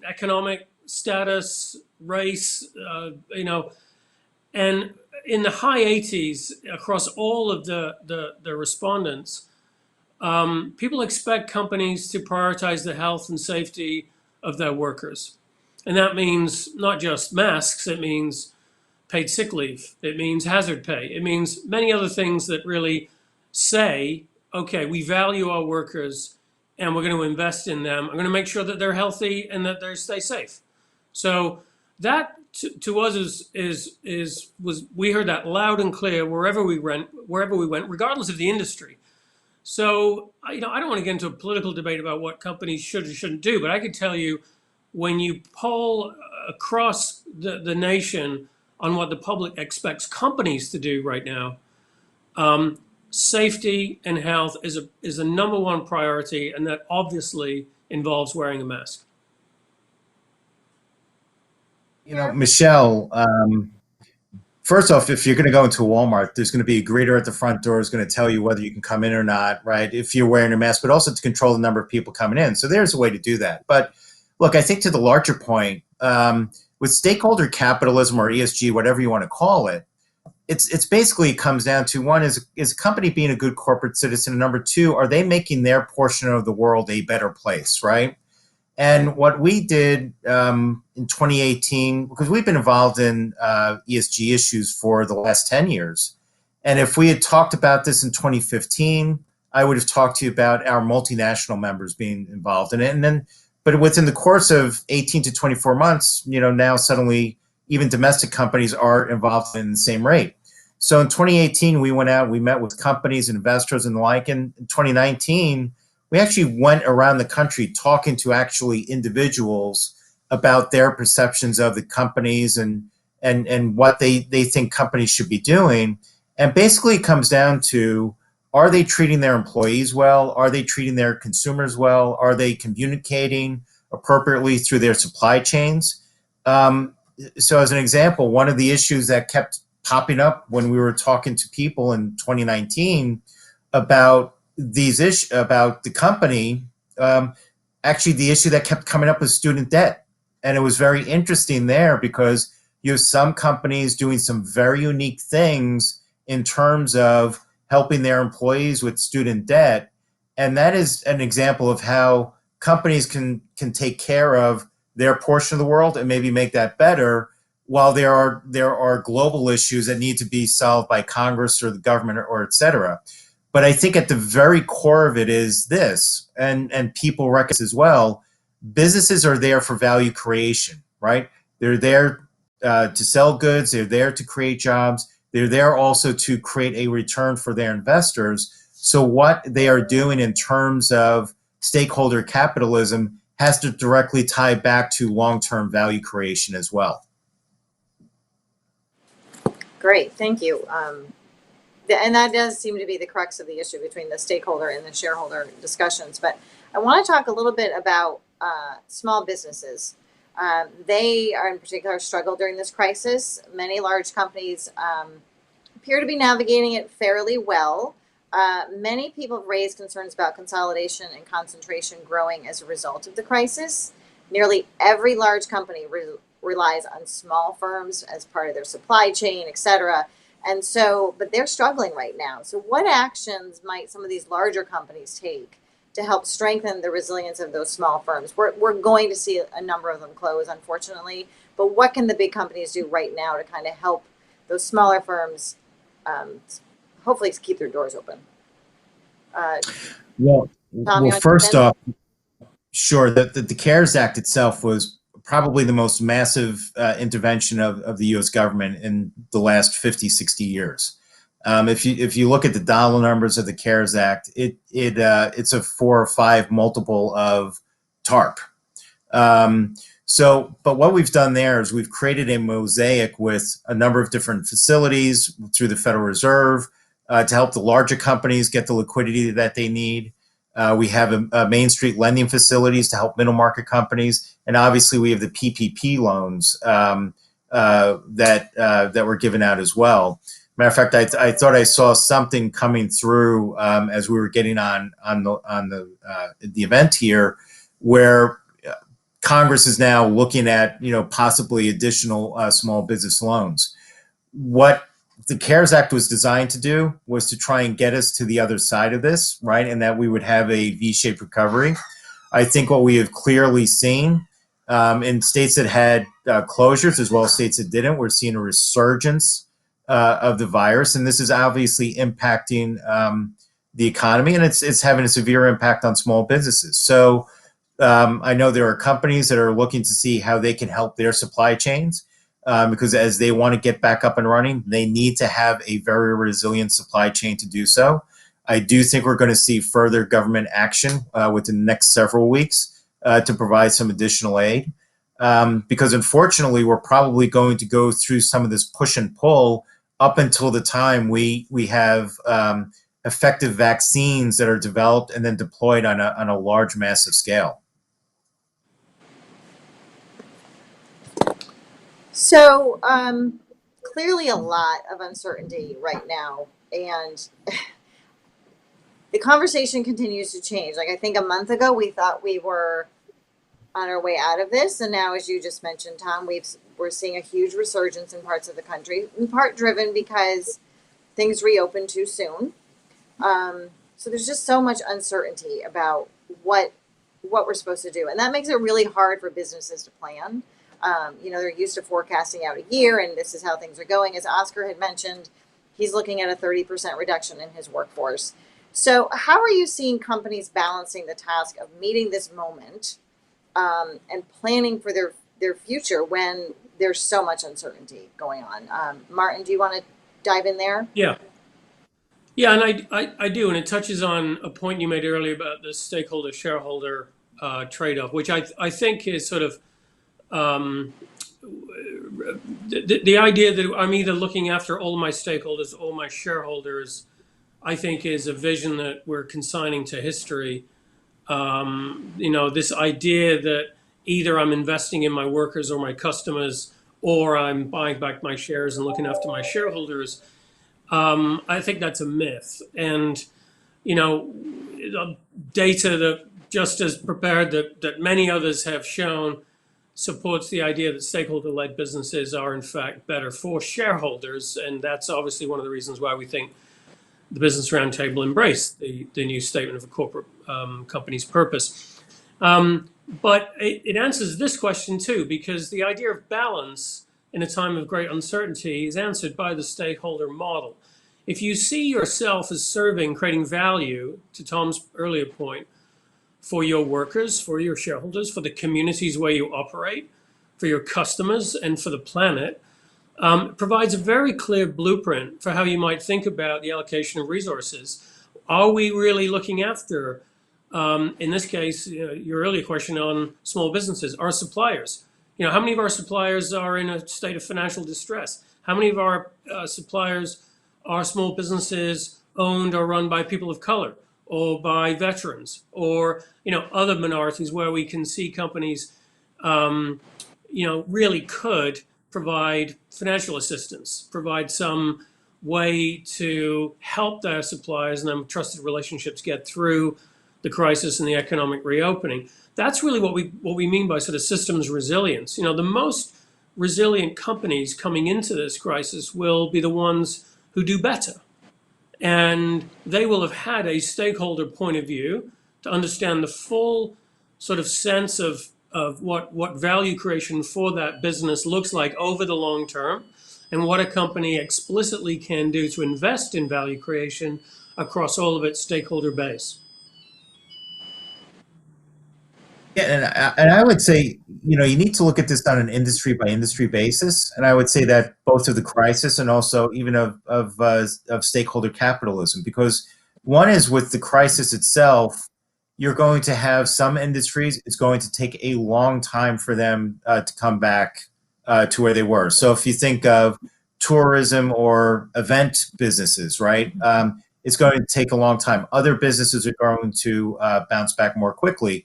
economic status, race, and in the high 80s across all of the respondents, people expect companies to prioritize the health and safety of their workers. And that means not just masks, it means paid sick leave, it means hazard pay, it means many other things that really say, okay, we value our workers and we're going to invest in them. I'm going to make sure that they're healthy and that they stay safe. So that to us we heard that loud and clear wherever we went, regardless of the industry. So, I don't want to get into a political debate about what companies should or shouldn't do, but I could tell you, when you poll across the nation on what the public expects companies to do right now, safety and health is a number one priority, and that obviously involves wearing a mask. Michelle, first off, if you're going to go into a Walmart, there's going to be a greeter at the front door who's going to tell you whether you can come in or not, right? If you're wearing a mask, but also to control the number of people coming in. So there's a way to do that. But look, I think to the larger point, with stakeholder capitalism or ESG, whatever you want to call it, it's basically comes down to, one, is a company being a good corporate citizen? And number two, are they making their portion of the world a better place, right? And what we did in 2018, because we've been involved in ESG issues for the last 10 years. And if we had talked about this in 2015, I would have talked to you about our multinational members being involved in it. But within the course of 18 to 24 months, now suddenly even domestic companies are involved in the same rate. So in 2018, we went out, we met with companies, investors, and the like. In 2019, we actually went around the country talking to actually individuals about their perceptions of the companies and what they think companies should be doing. And basically it comes down to, are they treating their employees well? Are they treating their consumers well? Are they communicating appropriately through their supply chains? So as an example, one of the issues that kept popping up when we were talking to people in 2019 about these issues, about the company, actually the issue that kept coming up was student debt. And it was very interesting there because you have some companies doing some very unique things in terms of helping their employees with student debt. And that is an example of how companies can take care of their portion of the world and maybe make that better, while there are global issues that need to be solved by Congress or the government or et cetera. But I think at the very core of it is this, and people recognize as well, businesses are there for value creation, right? They're there to sell goods, they're there to create jobs, they're there also to create a return for their investors. So what they are doing in terms of stakeholder capitalism has to directly tie back to long-term value creation as well. Great, thank you. And that does seem to be the crux of the issue between the stakeholder and the shareholder discussions. But I want to talk a little bit about small businesses. They are in particular struggle during this crisis. Many large companies appear to be navigating it fairly well. Many people have raised concerns about consolidation and concentration growing as a result of the crisis. Nearly every large company relies on small firms as part of their supply chain, et cetera. And so, but they're struggling right now. So what actions might some of these larger companies take to help strengthen the resilience of those small firms? We're going to see a number of them close, unfortunately, but what can the big companies do right now to kind of help those smaller firms hopefully keep their doors open? Tom, First off, sure, the CARES Act itself was probably the most massive intervention of the U.S. government in the last 50, 60 years. If you look at the dollar numbers of the CARES Act, it's a 4 or 5 multiple of TARP. But what we've done there is we've created a mosaic with a number of different facilities through the Federal Reserve to help the larger companies get the liquidity that they need. We have Main Street lending facilities to help middle market companies, and obviously we have the PPP loans that were given out as well. Matter of fact, I thought I saw something coming through as we were getting on the event here, where Congress is now looking at possibly additional small business loans. What the CARES Act was designed to do was to try and get us to the other side of this, right? And that we would have a V-shaped recovery. I think what we have clearly seen in states that had closures as well as states that didn't, we're seeing a resurgence of the virus. And this is obviously impacting the economy, and it's having a severe impact on small businesses. So I know there are companies that are looking to see how they can help their supply chains. Because as they want to get back up and running, they need to have a very resilient supply chain to do so. I do think we're going to see further government action within the next several weeks to provide some additional aid. Because unfortunately, we're probably going to go through some of this push and pull up until the time we have effective vaccines that are developed and then deployed on a large, massive scale. So clearly a lot of uncertainty right now, and the conversation continues to change. Like I think a month ago, we thought we were on our way out of this, and now, as you just mentioned, Tom, we're seeing a huge resurgence in parts of the country, in part driven because things reopened too soon. So there's just so much uncertainty about what we're supposed to do, and that makes it really hard for businesses to plan. They're used to forecasting out a year, and this is how things are going. As Oscar had mentioned, he's looking at a 30% reduction in his workforce. So how are you seeing companies balancing the task of meeting this moment and planning for their future when there's so much uncertainty going on. Martin, do you want to dive in there? Yeah. Yeah, and I do, and it touches on a point you made earlier about the stakeholder shareholder trade-off, which I think is sort of the idea that I'm either looking after all my stakeholders, all my shareholders. I think is a vision that we're consigning to history. This idea that either I'm investing in my workers or my customers, or I'm buying back my shares and looking after my shareholders. I think that's a myth. And, the data that just as prepared that many others have shown supports the idea that stakeholder-led businesses are in fact better for shareholders. And that's obviously one of the reasons why we think the Business Roundtable embraced the new statement of a corporate company's purpose. But it answers this question too, because the idea of balance in a time of great uncertainty is answered by the stakeholder model. If you see yourself as serving, creating value, to Tom's earlier point, for your workers, for your shareholders, for the communities where you operate, for your customers, and for the planet, provides a very clear blueprint for how you might think about the allocation of resources. Are we really looking after, in this case, your earlier question on small businesses, our suppliers? How many of our suppliers are in a state of financial distress? How many of our suppliers are small businesses owned or run by people of color or by veterans or, other minorities where we can see companies, really could provide financial assistance, provide some way to help their suppliers and their trusted relationships get through the crisis and the economic reopening. That's really what we mean by sort of systems resilience. The most resilient companies coming into this crisis will be the ones who do better. And they will have had a stakeholder point of view to understand the full sort of sense of what value creation for that business looks like over the long term, and what a company explicitly can do to invest in value creation across all of its stakeholder base. Yeah, and I would say, you need to look at this on an industry by industry basis. And I would say that both of the crisis and also even of stakeholder capitalism, because one is with the crisis itself, you're going to have some industries, it's going to take a long time for them to come back to where they were. So if you think of tourism or event businesses, right, it's going to take a long time. Other businesses are going to bounce back more quickly.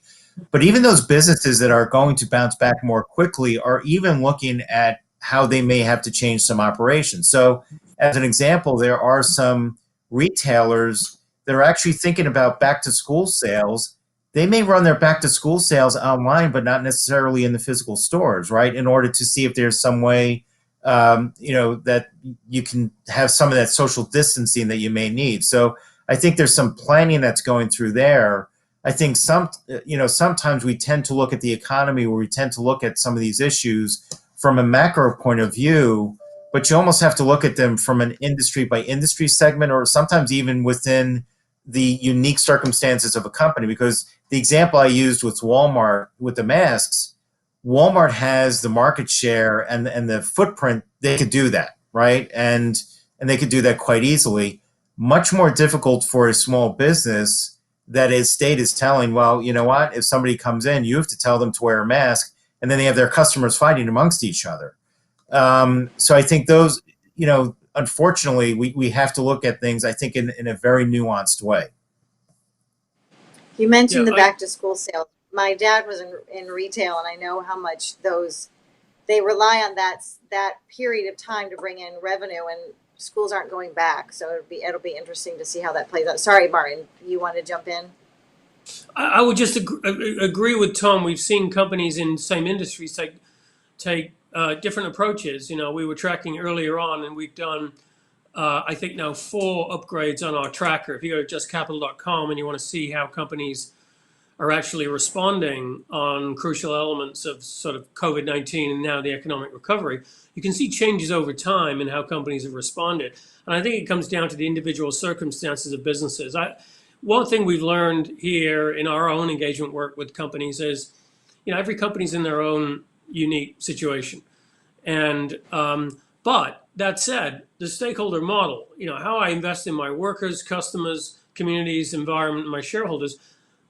But even those businesses that are going to bounce back more quickly are even looking at how they may have to change some operations. So as an example, there are some retailers that are actually thinking about back to school sales. They may run their back to school sales online, but not necessarily in the physical stores, right? In order to see if there's some way, that you can have some of that social distancing that you may need. So I think there's some planning that's going through there. I think sometimes we tend to look at the economy, where we tend to look at some of these issues from a macro point of view, but you almost have to look at them from an industry by industry segment, or sometimes even within the unique circumstances of a company. Because the example I used with Walmart with the masks, Walmart has the market share and the footprint. They could do that, right? And they could do that quite easily. Much more difficult for a small business that his state is telling, well, you know what, if somebody comes in, you have to tell them to wear a mask, and then they have their customers fighting amongst each other. So I think those, unfortunately, we have to look at things, I think, in a very nuanced way. You mentioned the back to school sales. My dad was in retail, and I know how much they rely on that period of time to bring in revenue, and schools aren't going back, so it'll be interesting to see how that plays out. Sorry, Martin, you want to jump in? I would just agree with Tom. We've seen companies in same industries take different approaches. We were tracking earlier on, and we've done, I think now 4 upgrades on our tracker. If you go to justcapital.com and you want to see how companies are actually responding on crucial elements of sort of COVID-19 and now the economic recovery, you can see changes over time in how companies have responded. And I think it comes down to the individual circumstances of businesses. One thing we've learned here in our own engagement work with companies is, every company's in their own unique situation. And but that said, the stakeholder model, how I invest in my workers, customers, communities, environment, and my shareholders,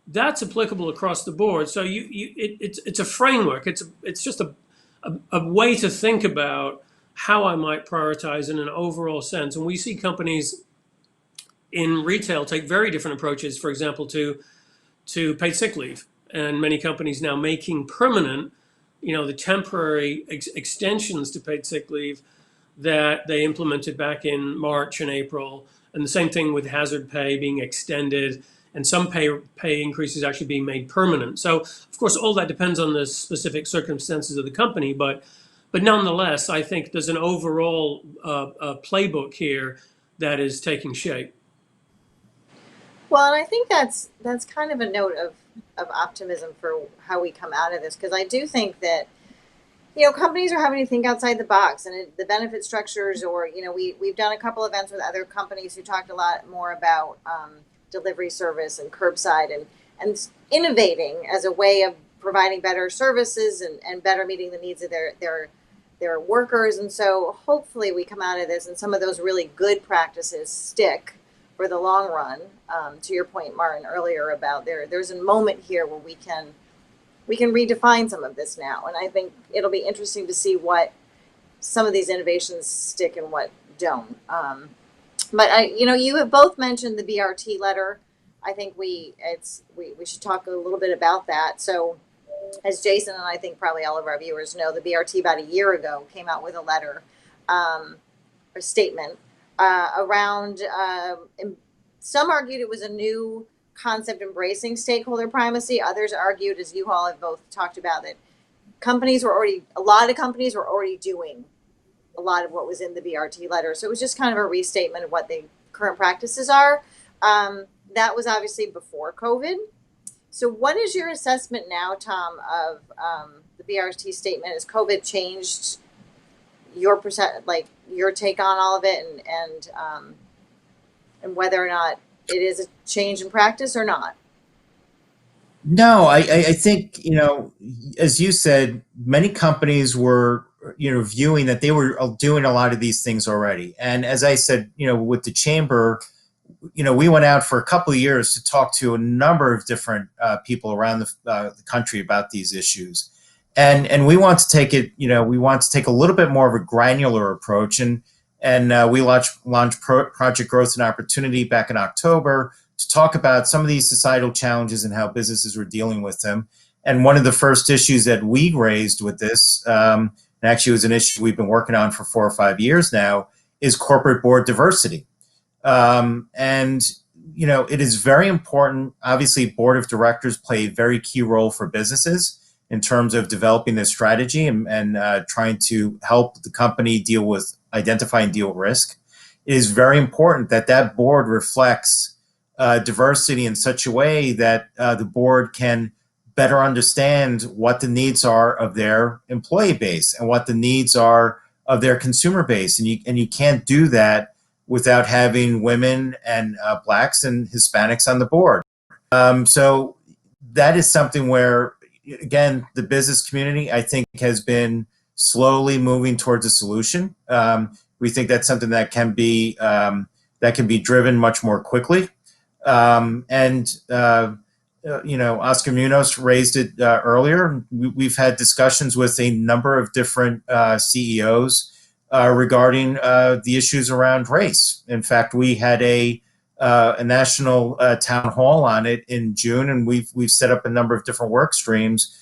that's applicable across the board. So it's a framework. It's just a way to think about how I might prioritize in an overall sense. And we see companies in retail take very different approaches, for example, to paid sick leave. And many companies now making permanent, the temporary extensions to paid sick leave that they implemented back in March and April. And the same thing with hazard pay being extended and some pay increases actually being made permanent. So, of course, all that depends on the specific circumstances of the company. But nonetheless, I think there's an overall playbook here that is taking shape. Well, and I think that's kind of a note of optimism for how we come out of this, because I do think that companies are having to think outside the box, and the benefit structures, or we've done a couple events with other companies who talked a lot more about delivery service and curbside and innovating as a way of providing better services and better meeting the needs of their workers. And so hopefully we come out of this and some of those really good practices stick for the long run. To your point, Martin, earlier about there's a moment here where we can redefine some of this now. And I think it'll be interesting to see what some of these innovations stick and what don't. But you have both mentioned the BRT letter. I think we should talk a little bit about that. So as Jason and I think probably all of our viewers know, the BRT about a year ago came out with a letter, a statement around, some argued it was a new concept embracing stakeholder primacy. Others argued, as you all have both talked about, that a lot of companies were already doing a lot of what was in the BRT letter. So it was just kind of a restatement of what the current practices are. That was obviously before COVID. So what is your assessment now, Tom, of the BRT statement? Has COVID changed your your take on all of it, and whether or not it is a change in practice or not? No, I think, as you said, many companies were, viewing that they were doing a lot of these things already. And as I said, with the chamber, we went out for a couple of years to talk to a number of different people around the country about these issues. And we want to take it, we want to take a little bit more of a granular approach. And we launched Project Growth and Opportunity back in October to talk about some of these societal challenges and how businesses were dealing with them. And one of the first issues that we raised with this, and actually it was an issue we've been working on for 4 or 5 years now, is corporate board diversity. It is very important. Obviously, board of directors play a very key role for businesses in terms of developing this strategy and trying to help the company identify and deal with risk. It is very important that that board reflects diversity in such a way that the board can better understand what the needs are of their employee base and what the needs are of their consumer base. And you can't do that without having women and Blacks and Hispanics on the board. So that is something where, again, the business community, I think, has been slowly moving towards a solution. We think that's something that can be driven much more quickly. Oscar Munoz raised it earlier. We've had discussions with a number of different CEOs regarding the issues around race. In fact, we had a national town hall on it in June, and we've set up a number of different work streams.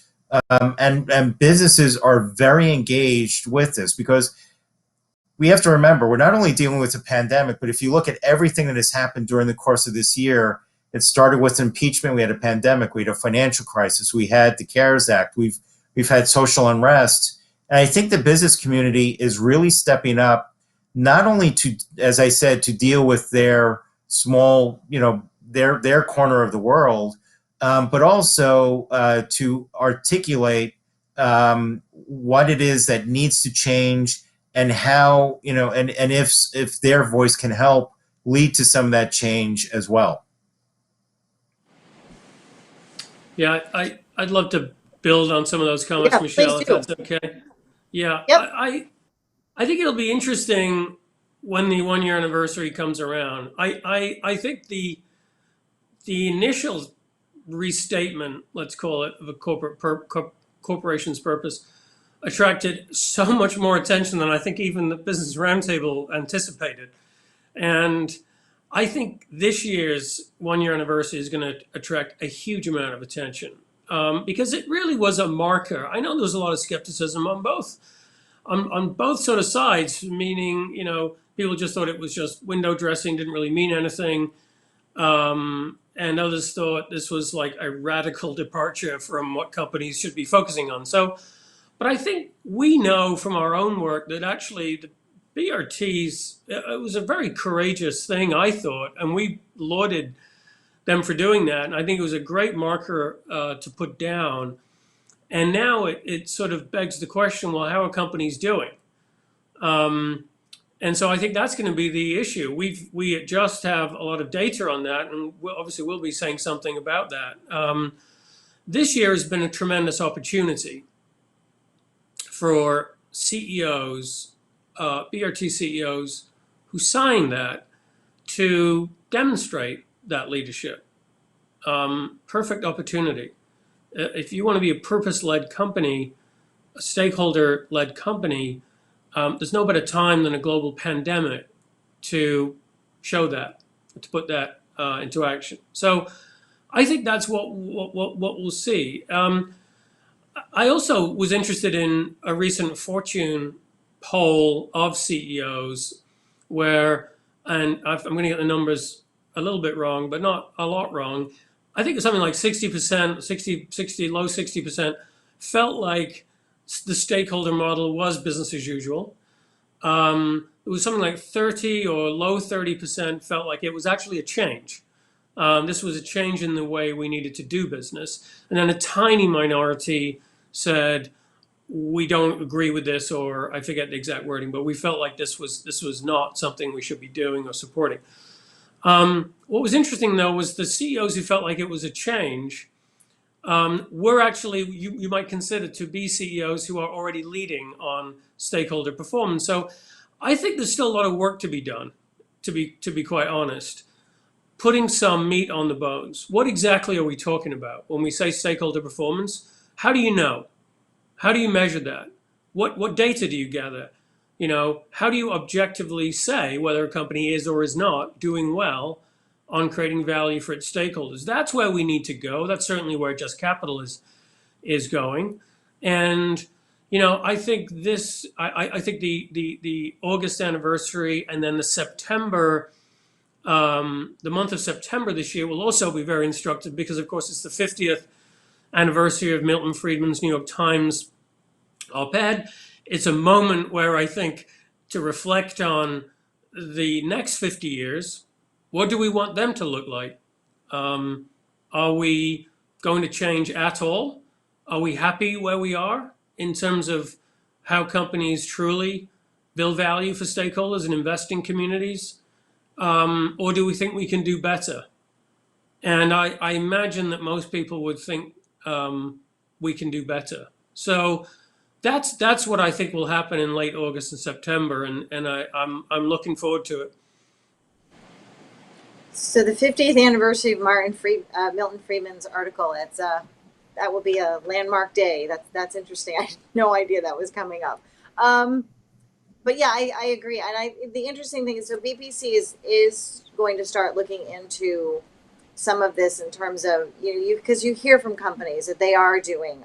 And businesses are very engaged with this, because we have to remember, we're not only dealing with a pandemic, but if you look at everything that has happened during the course of this year, it started with impeachment. We had a pandemic. We had a financial crisis. We had the CARES Act. We've had social unrest. And I think the business community is really stepping up, not only to, as I said, to deal with their small, their corner of the world, but also to articulate what it is that needs to change, and how, and if their voice can help lead to some of that change as well. Yeah, I'd love to build on some of those comments, Yeah, please Michelle, if do. that's okay. Yeah, Yep. I think it'll be interesting when the 1 year anniversary comes around. I think the initial restatement, let's call it, of a corporation's purpose attracted so much more attention than I think even the Business Roundtable anticipated. And I think this year's 1 year anniversary is going to attract a huge amount of attention because it really was a marker. I know there was a lot of skepticism on both sort of sides, meaning, people just thought it was just window dressing, didn't really mean anything. And others thought this was like a radical departure from what companies should be focusing on. So, but I think we know from our own work that actually the BRTs, it was a very courageous thing, I thought, and we lauded them for doing that. And I think it was a great marker to put down. And now it sort of begs the question, well, how are companies doing? And so I think that's going to be the issue. We just have a lot of data on that, and obviously we'll be saying something about that. This year has been a tremendous opportunity for CEOs, BRT CEOs who signed that to demonstrate that leadership. Perfect opportunity. If you want to be a purpose-led company, a stakeholder-led company, there's no better time than a global pandemic to show that, to put that into action. So I think that's what we'll see. I also was interested in a recent Fortune poll of CEOs where, and I'm going to get the numbers a little bit wrong, but not a lot wrong. I think it's something like 60%, 60, low 60% felt like the stakeholder model was business as usual. It was something like 30 or low 30% felt like it was actually a change. This was a change in the way we needed to do business. And then a tiny minority said, we don't agree with this, or I forget the exact wording, but we felt like this was not something we should be doing or supporting. What was interesting, though, was the CEOs who felt like it was a change were actually, you might consider to be CEOs who are already leading on stakeholder performance. So I think there's still a lot of work to be done, to be quite honest. Putting some meat on the bones. What exactly are we talking about when we say stakeholder performance? How do you know? How do you measure that? What data do you gather? How do you objectively say whether a company is or is not doing well on creating value for its stakeholders? That's where we need to go. That's certainly where Just Capital is going. And I think I think the August anniversary and then the month of September this year will also be very instructive because, of course, it's the 50th anniversary of Milton Friedman's New York Times op-ed. It's a moment where I think to reflect on the next 50 years, what do we want them to look like? Are we going to change at all? Are we happy where we are in terms of how companies truly build value for stakeholders and invest in communities? Or do we think we can do better? And I imagine that most people would think we can do better. So that's what I think will happen in late August and September, and I'm looking forward to it. So the 50th anniversary of Milton Friedman's article. That will be a landmark day. That's interesting. I had no idea that was coming up. But yeah, I agree. And the interesting thing is, so BPC is going to start looking into some of this in terms of, because you hear from companies that they are doing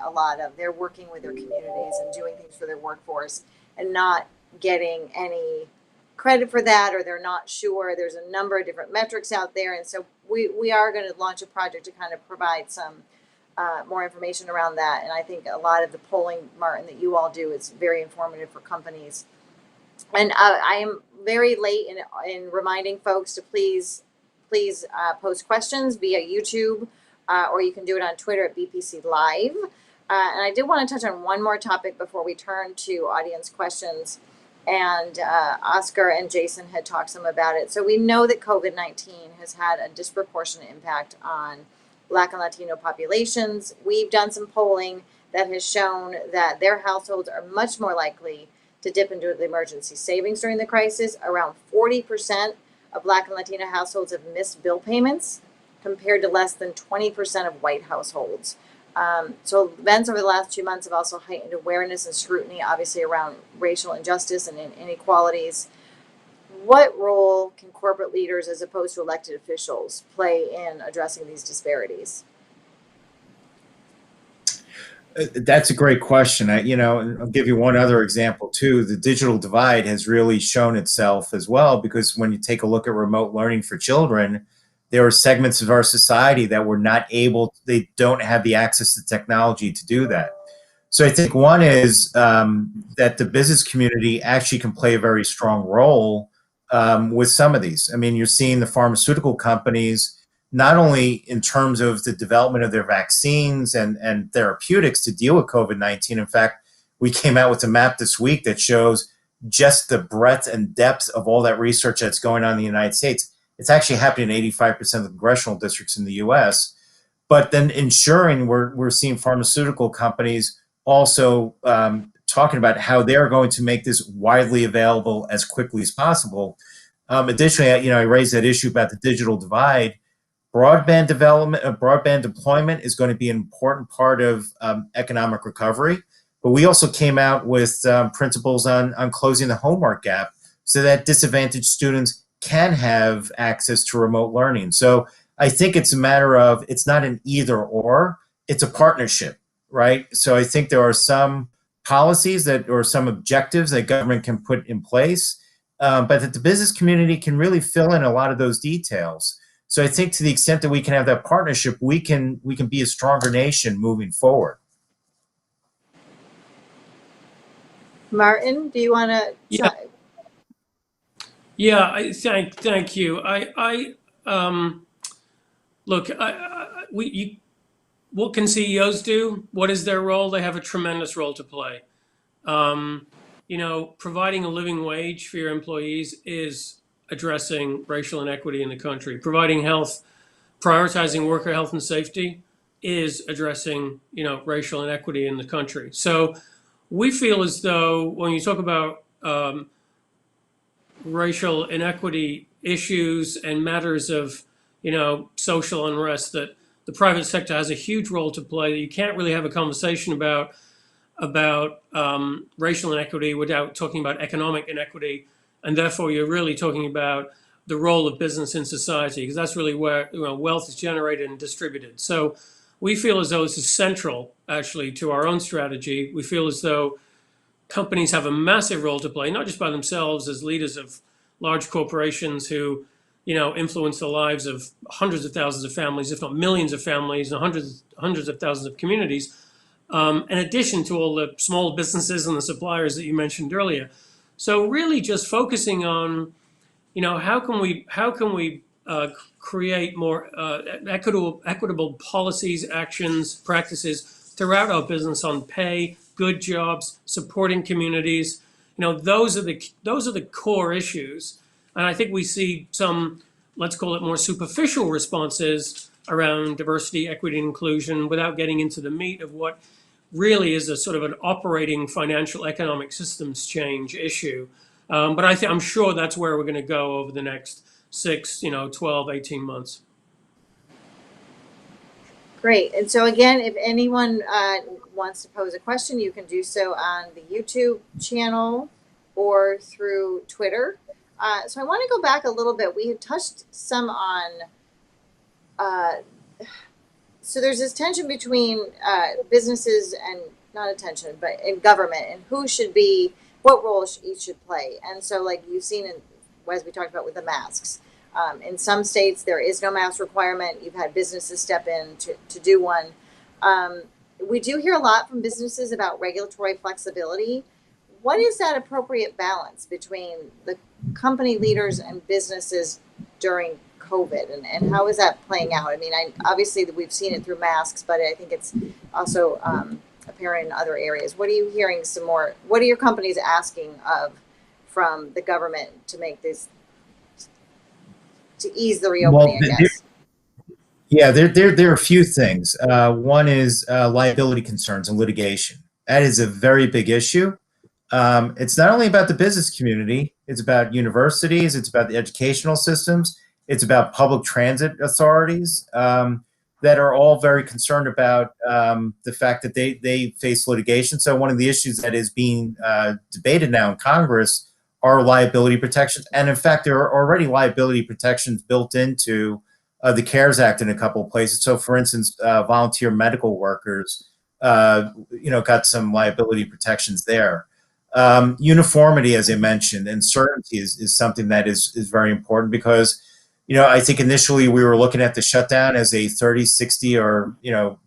they're working with their communities and doing things for their workforce and not getting any credit for that, or they're not sure. There's a number of different metrics out there. And so we are going to launch a project to kind of provide some more information around that. And I think a lot of the polling, Martin, that you all do is very informative for companies. And I am very late in reminding folks to please post questions via YouTube, or you can do it on Twitter at BPC Live. And I did want to touch on one more topic before we turn to audience questions. And Oscar and Jason had talked some about it. So we know that COVID-19 has had a disproportionate impact on Black and Latino populations. We've done some polling that has shown that their households are much more likely to dip into the emergency savings during the crisis. Around 40% of Black and Latino households have missed bill payments, compared to less than 20% of white households. So events over the last 2 months have also heightened awareness and scrutiny, obviously, around racial injustice and inequalities. What role can corporate leaders, as opposed to elected officials, play in addressing these disparities? That's a great question. I'll give you one other example too. The digital divide has really shown itself as well, because when you take a look at remote learning for children, there are segments of our society that were not able, they don't have the access to technology to do that. So I think one is that the business community actually can play a very strong role with some of these. I mean, you're seeing the pharmaceutical companies, not only in terms of the development of their vaccines and therapeutics to deal with COVID-19. In fact, we came out with a map this week that shows just the breadth and depth of all that research that's going on in the United States. It's actually happening in 85% of the congressional districts in the US. But then ensuring we're seeing pharmaceutical companies also talking about how they're going to make this widely available as quickly as possible. Additionally, I raised that issue about the digital divide. Broadband development, broadband deployment is going to be an important part of economic recovery. But we also came out with principles on closing the homework gap so that disadvantaged students can have access to remote learning. So I think it's a matter of, it's not an either or, it's a partnership, right? So I think there are some policies or some objectives that government can put in place, but that the business community can really fill in a lot of those details. So I think to the extent that we can have that partnership, we can be a stronger nation moving forward. Martin, do you want to? Yeah, thank you. Look, what can CEOs do? What is their role? They have a tremendous role to play. Providing a living wage for your employees is addressing racial inequity in the country. Providing health, prioritizing worker health and safety is addressing, racial inequity in the country. So we feel as though when you talk about racial inequity issues and matters of, social unrest, that the private sector has a huge role to play. That you can't really have a conversation about racial inequity without talking about economic inequity, and therefore you're really talking about the role of business in society, because that's really where wealth is generated and distributed. So we feel as though this is central, actually, to our own strategy. We feel as though companies have a massive role to play, not just by themselves as leaders of large corporations who, influence the lives of hundreds of thousands of families, if not millions of families, and hundreds of thousands of communities, in addition to all the small businesses and the suppliers that you mentioned earlier. So really just focusing on, how can we create more equitable policies, actions, practices throughout our business on pay, good jobs, supporting communities. Those are the core issues. And I think we see some, let's call it, more superficial responses around diversity, equity, and inclusion without getting into the meat of what really is a sort of an operating financial economic systems change issue. But I'm sure that's where we're going to go over the next 6, 12, 18 months. Great. And so again, if anyone wants to pose a question, you can do so on the YouTube channel or through Twitter. So I want to go back a little bit. We had touched some on, so there's this tension between businesses and, not a tension, but in government, and who should be, what role each should play. And so like you've seen, as we talked about with the masks, in some states, there is no mask requirement. You've had businesses step in to do one. We do hear a lot from businesses about regulatory flexibility. What is that appropriate balance between the company leaders and businesses during COVID, and how is that playing out? I mean, obviously we've seen it through masks, but I think it's also apparent in other areas. What are you hearing some more? What are your companies asking from the government to make this, to ease the reopening, I guess? Yeah, there are a few things. One is liability concerns and litigation. That is a very big issue. It's not only about the business community, it's about universities, it's about the educational systems, it's about public transit authorities that are all very concerned about the fact that they face litigation. So one of the issues that is being debated now in Congress are liability protections. And in fact, there are already liability protections built into the CARES Act in a couple of places. So for instance, volunteer medical workers, got some liability protections there. Uniformity, as I mentioned, and certainty is something that is very important because, I think initially we were looking at the shutdown as a 30, 60, or,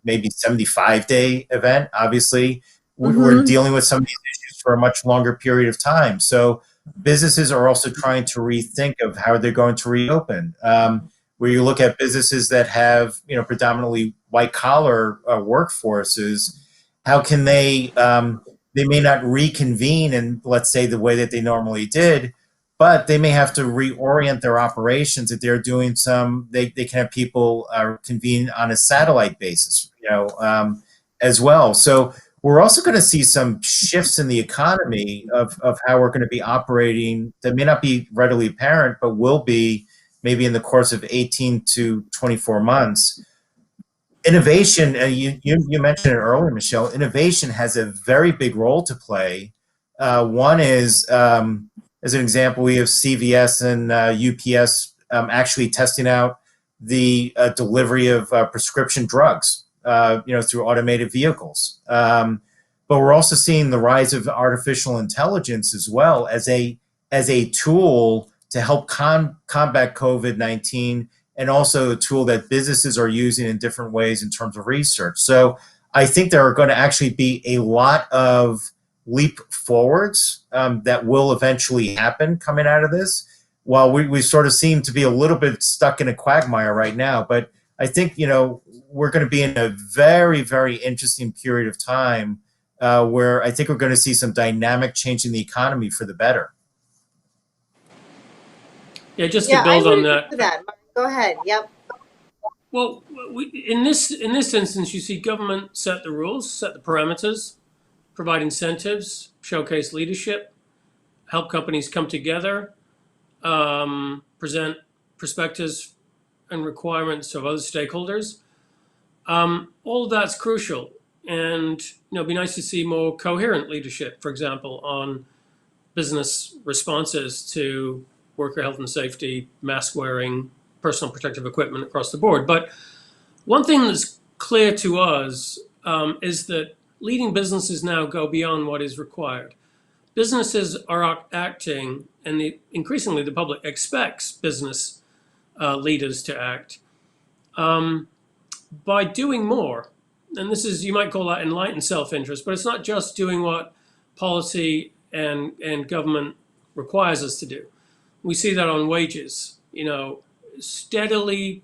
maybe 75-day event. Obviously, we're dealing with some of these issues for a much longer period of time. So businesses are also trying to rethink of how they're going to reopen. Where you look at businesses that have, predominantly white collar workforces, how can they may not reconvene in, let's say, the way that they normally did, but they may have to reorient their operations. If they're doing they can have people convene on a satellite basis, as well. So we're also going to see some shifts in the economy of how we're going to be operating that may not be readily apparent, but will be maybe in the course of 18 to 24 months. Innovation, you mentioned it earlier, Michelle, innovation has a very big role to play. One is, as an example, we have CVS and UPS actually testing out the delivery of prescription drugs, through automated vehicles. But we're also seeing the rise of artificial intelligence as well as a tool to help combat COVID-19, and also a tool that businesses are using in different ways in terms of research. So I think there are going to actually be a lot of leap forwards that will eventually happen coming out of this, while we sort of seem to be a little bit stuck in a quagmire right now. But I think, we're going to be in a very, very interesting period of time where I think we're going to see some dynamic change in the economy for the better. Yeah, just to build on that. Go ahead. Yep. Well, in this instance, you see government set the rules, set the parameters, provide incentives, showcase leadership, help companies come together, present perspectives and requirements of other stakeholders. All of that's crucial, and it'd be nice to see more coherent leadership, for example, on business responses to worker health and safety, mask wearing, personal protective equipment across the board. But one thing that's clear to us is that leading businesses now go beyond what is required. Businesses are acting, and increasingly the public expects business leaders to act by doing more. And this is, you might call that enlightened self-interest, but it's not just doing what policy and government requires us to do. We see that on wages. Steadily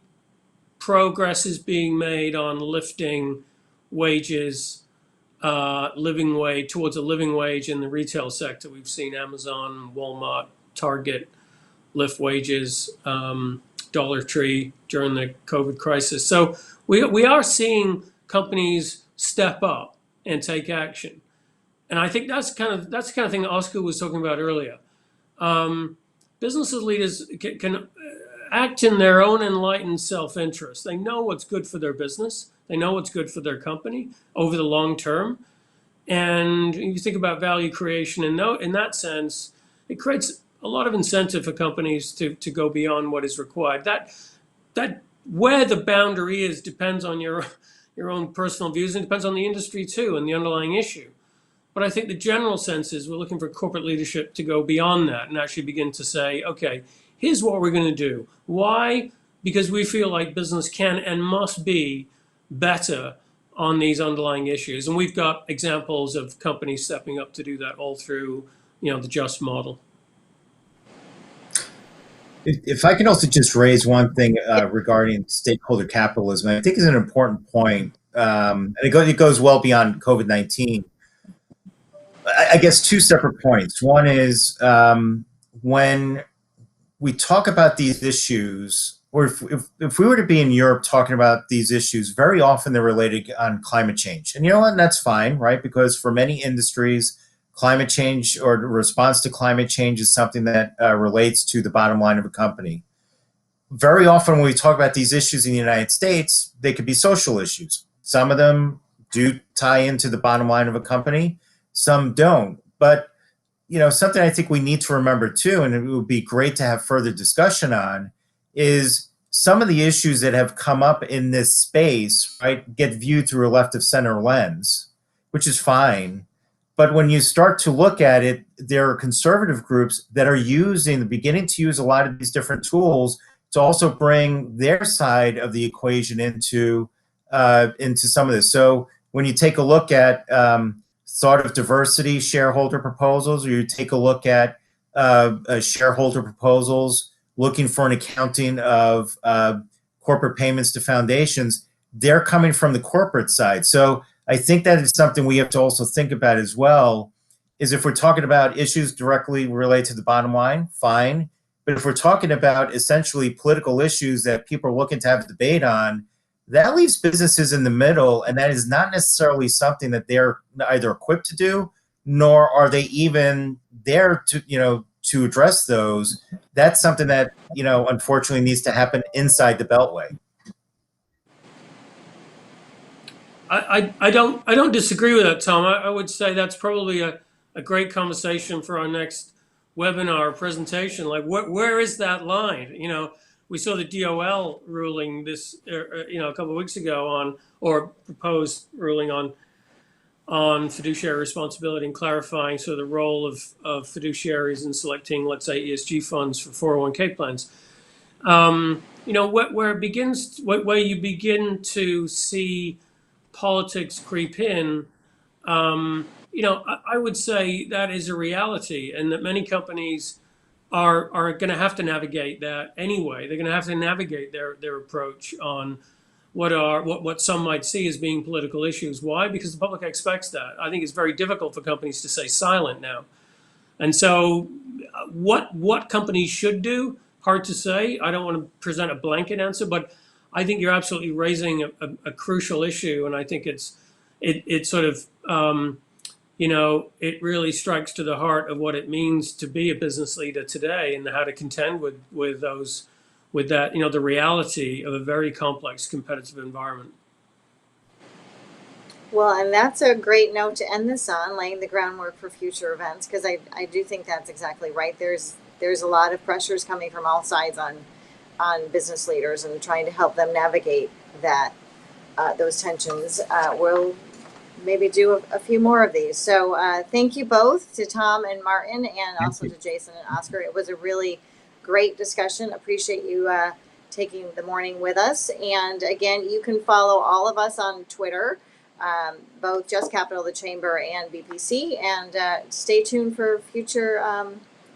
progress is being made on lifting wages, living wage towards a living wage in the retail sector. We've seen Amazon, Walmart, Target lift wages, Dollar Tree during the COVID crisis. So we are seeing companies step up and take action, and I think that's the kind of thing that Oscar was talking about earlier. Businesses leaders can act in their own enlightened self-interest. They know what's good for their business. They know what's good for their company over the long term. And you think about value creation, and in that sense, it creates a lot of incentive for companies to go beyond what is required. That where the boundary is depends on your own personal views, and depends on the industry too and the underlying issue. But I think the general sense is we're looking for corporate leadership to go beyond that and actually begin to say, okay, here's what we're going to do. Why? Because we feel like business can and must be better on these underlying issues. And we've got examples of companies stepping up to do that all through, the JUST model. If I can also just raise one thing regarding stakeholder capitalism, I think is an important point, and it goes well beyond COVID-19. I guess two separate points. One is when we talk about these issues, or if we were to be in Europe talking about these issues, very often they're related on climate change. And you know what? And that's fine, right? Because for many industries, climate change or the response to climate change is something that relates to the bottom line of a company. Very often when we talk about these issues in the United States, they could be social issues. Some of them do tie into the bottom line of a company, some don't. But something I think we need to remember too, and it would be great to have further discussion on, is some of the issues that have come up in this space, right, get viewed through a left of center lens, which is fine. But when you start to look at it, there are conservative groups that are beginning to use a lot of these different tools to also bring their side of the equation into some of this. So when you take a look at sort of diversity shareholder proposals, or you take a look at shareholder proposals looking for an accounting of corporate payments to foundations, they're coming from the corporate side. So I think that is something we have to also think about as well, is if we're talking about issues directly related to the bottom line, fine. But if we're talking about essentially political issues that people are looking to have a debate on, that leaves businesses in the middle, and that is not necessarily something that they're either equipped to do, nor are they even there to address those. That's something that unfortunately needs to happen inside the Beltway. I don't disagree with that, Tom. I would say that's probably a great conversation for our next webinar presentation. Like, where is that line? We saw the DOL ruling this, a couple of weeks ago or proposed ruling on fiduciary responsibility and clarifying sort of the role of fiduciaries in selecting, let's say, ESG funds for 401k plans. Where you begin to see politics creep in, I would say that is a reality, and that many companies are going to have to navigate that anyway. They're going to have to navigate their approach on what some might see as being political issues. Why? Because the public expects that. I think it's very difficult for companies to stay silent now. And so what companies should do, hard to say. I don't want to present a blanket answer, but I think you're absolutely raising a crucial issue, and I think it sort of it really strikes to the heart of what it means to be a business leader today, and how to contend with that, the reality of a very complex competitive environment. Well, and that's a great note to end this on, laying the groundwork for future events, because I do think that's exactly right. There's a lot of pressures coming from all sides on business leaders, and trying to help them navigate those tensions. We'll maybe do a few more of these. So thank you both, to Tom and Martin, and also to Jason and Oscar. It was a really great discussion. Appreciate you taking the morning with us. And again, you can follow all of us on Twitter, both Just Capital, the Chamber, and BPC, and stay tuned for future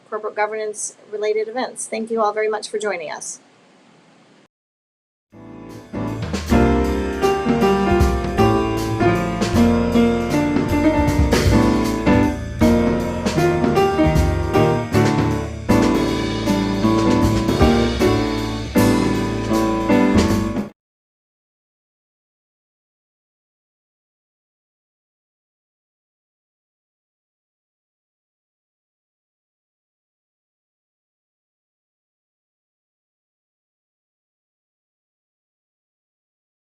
corporate governance related events. Thank you all very much for joining us.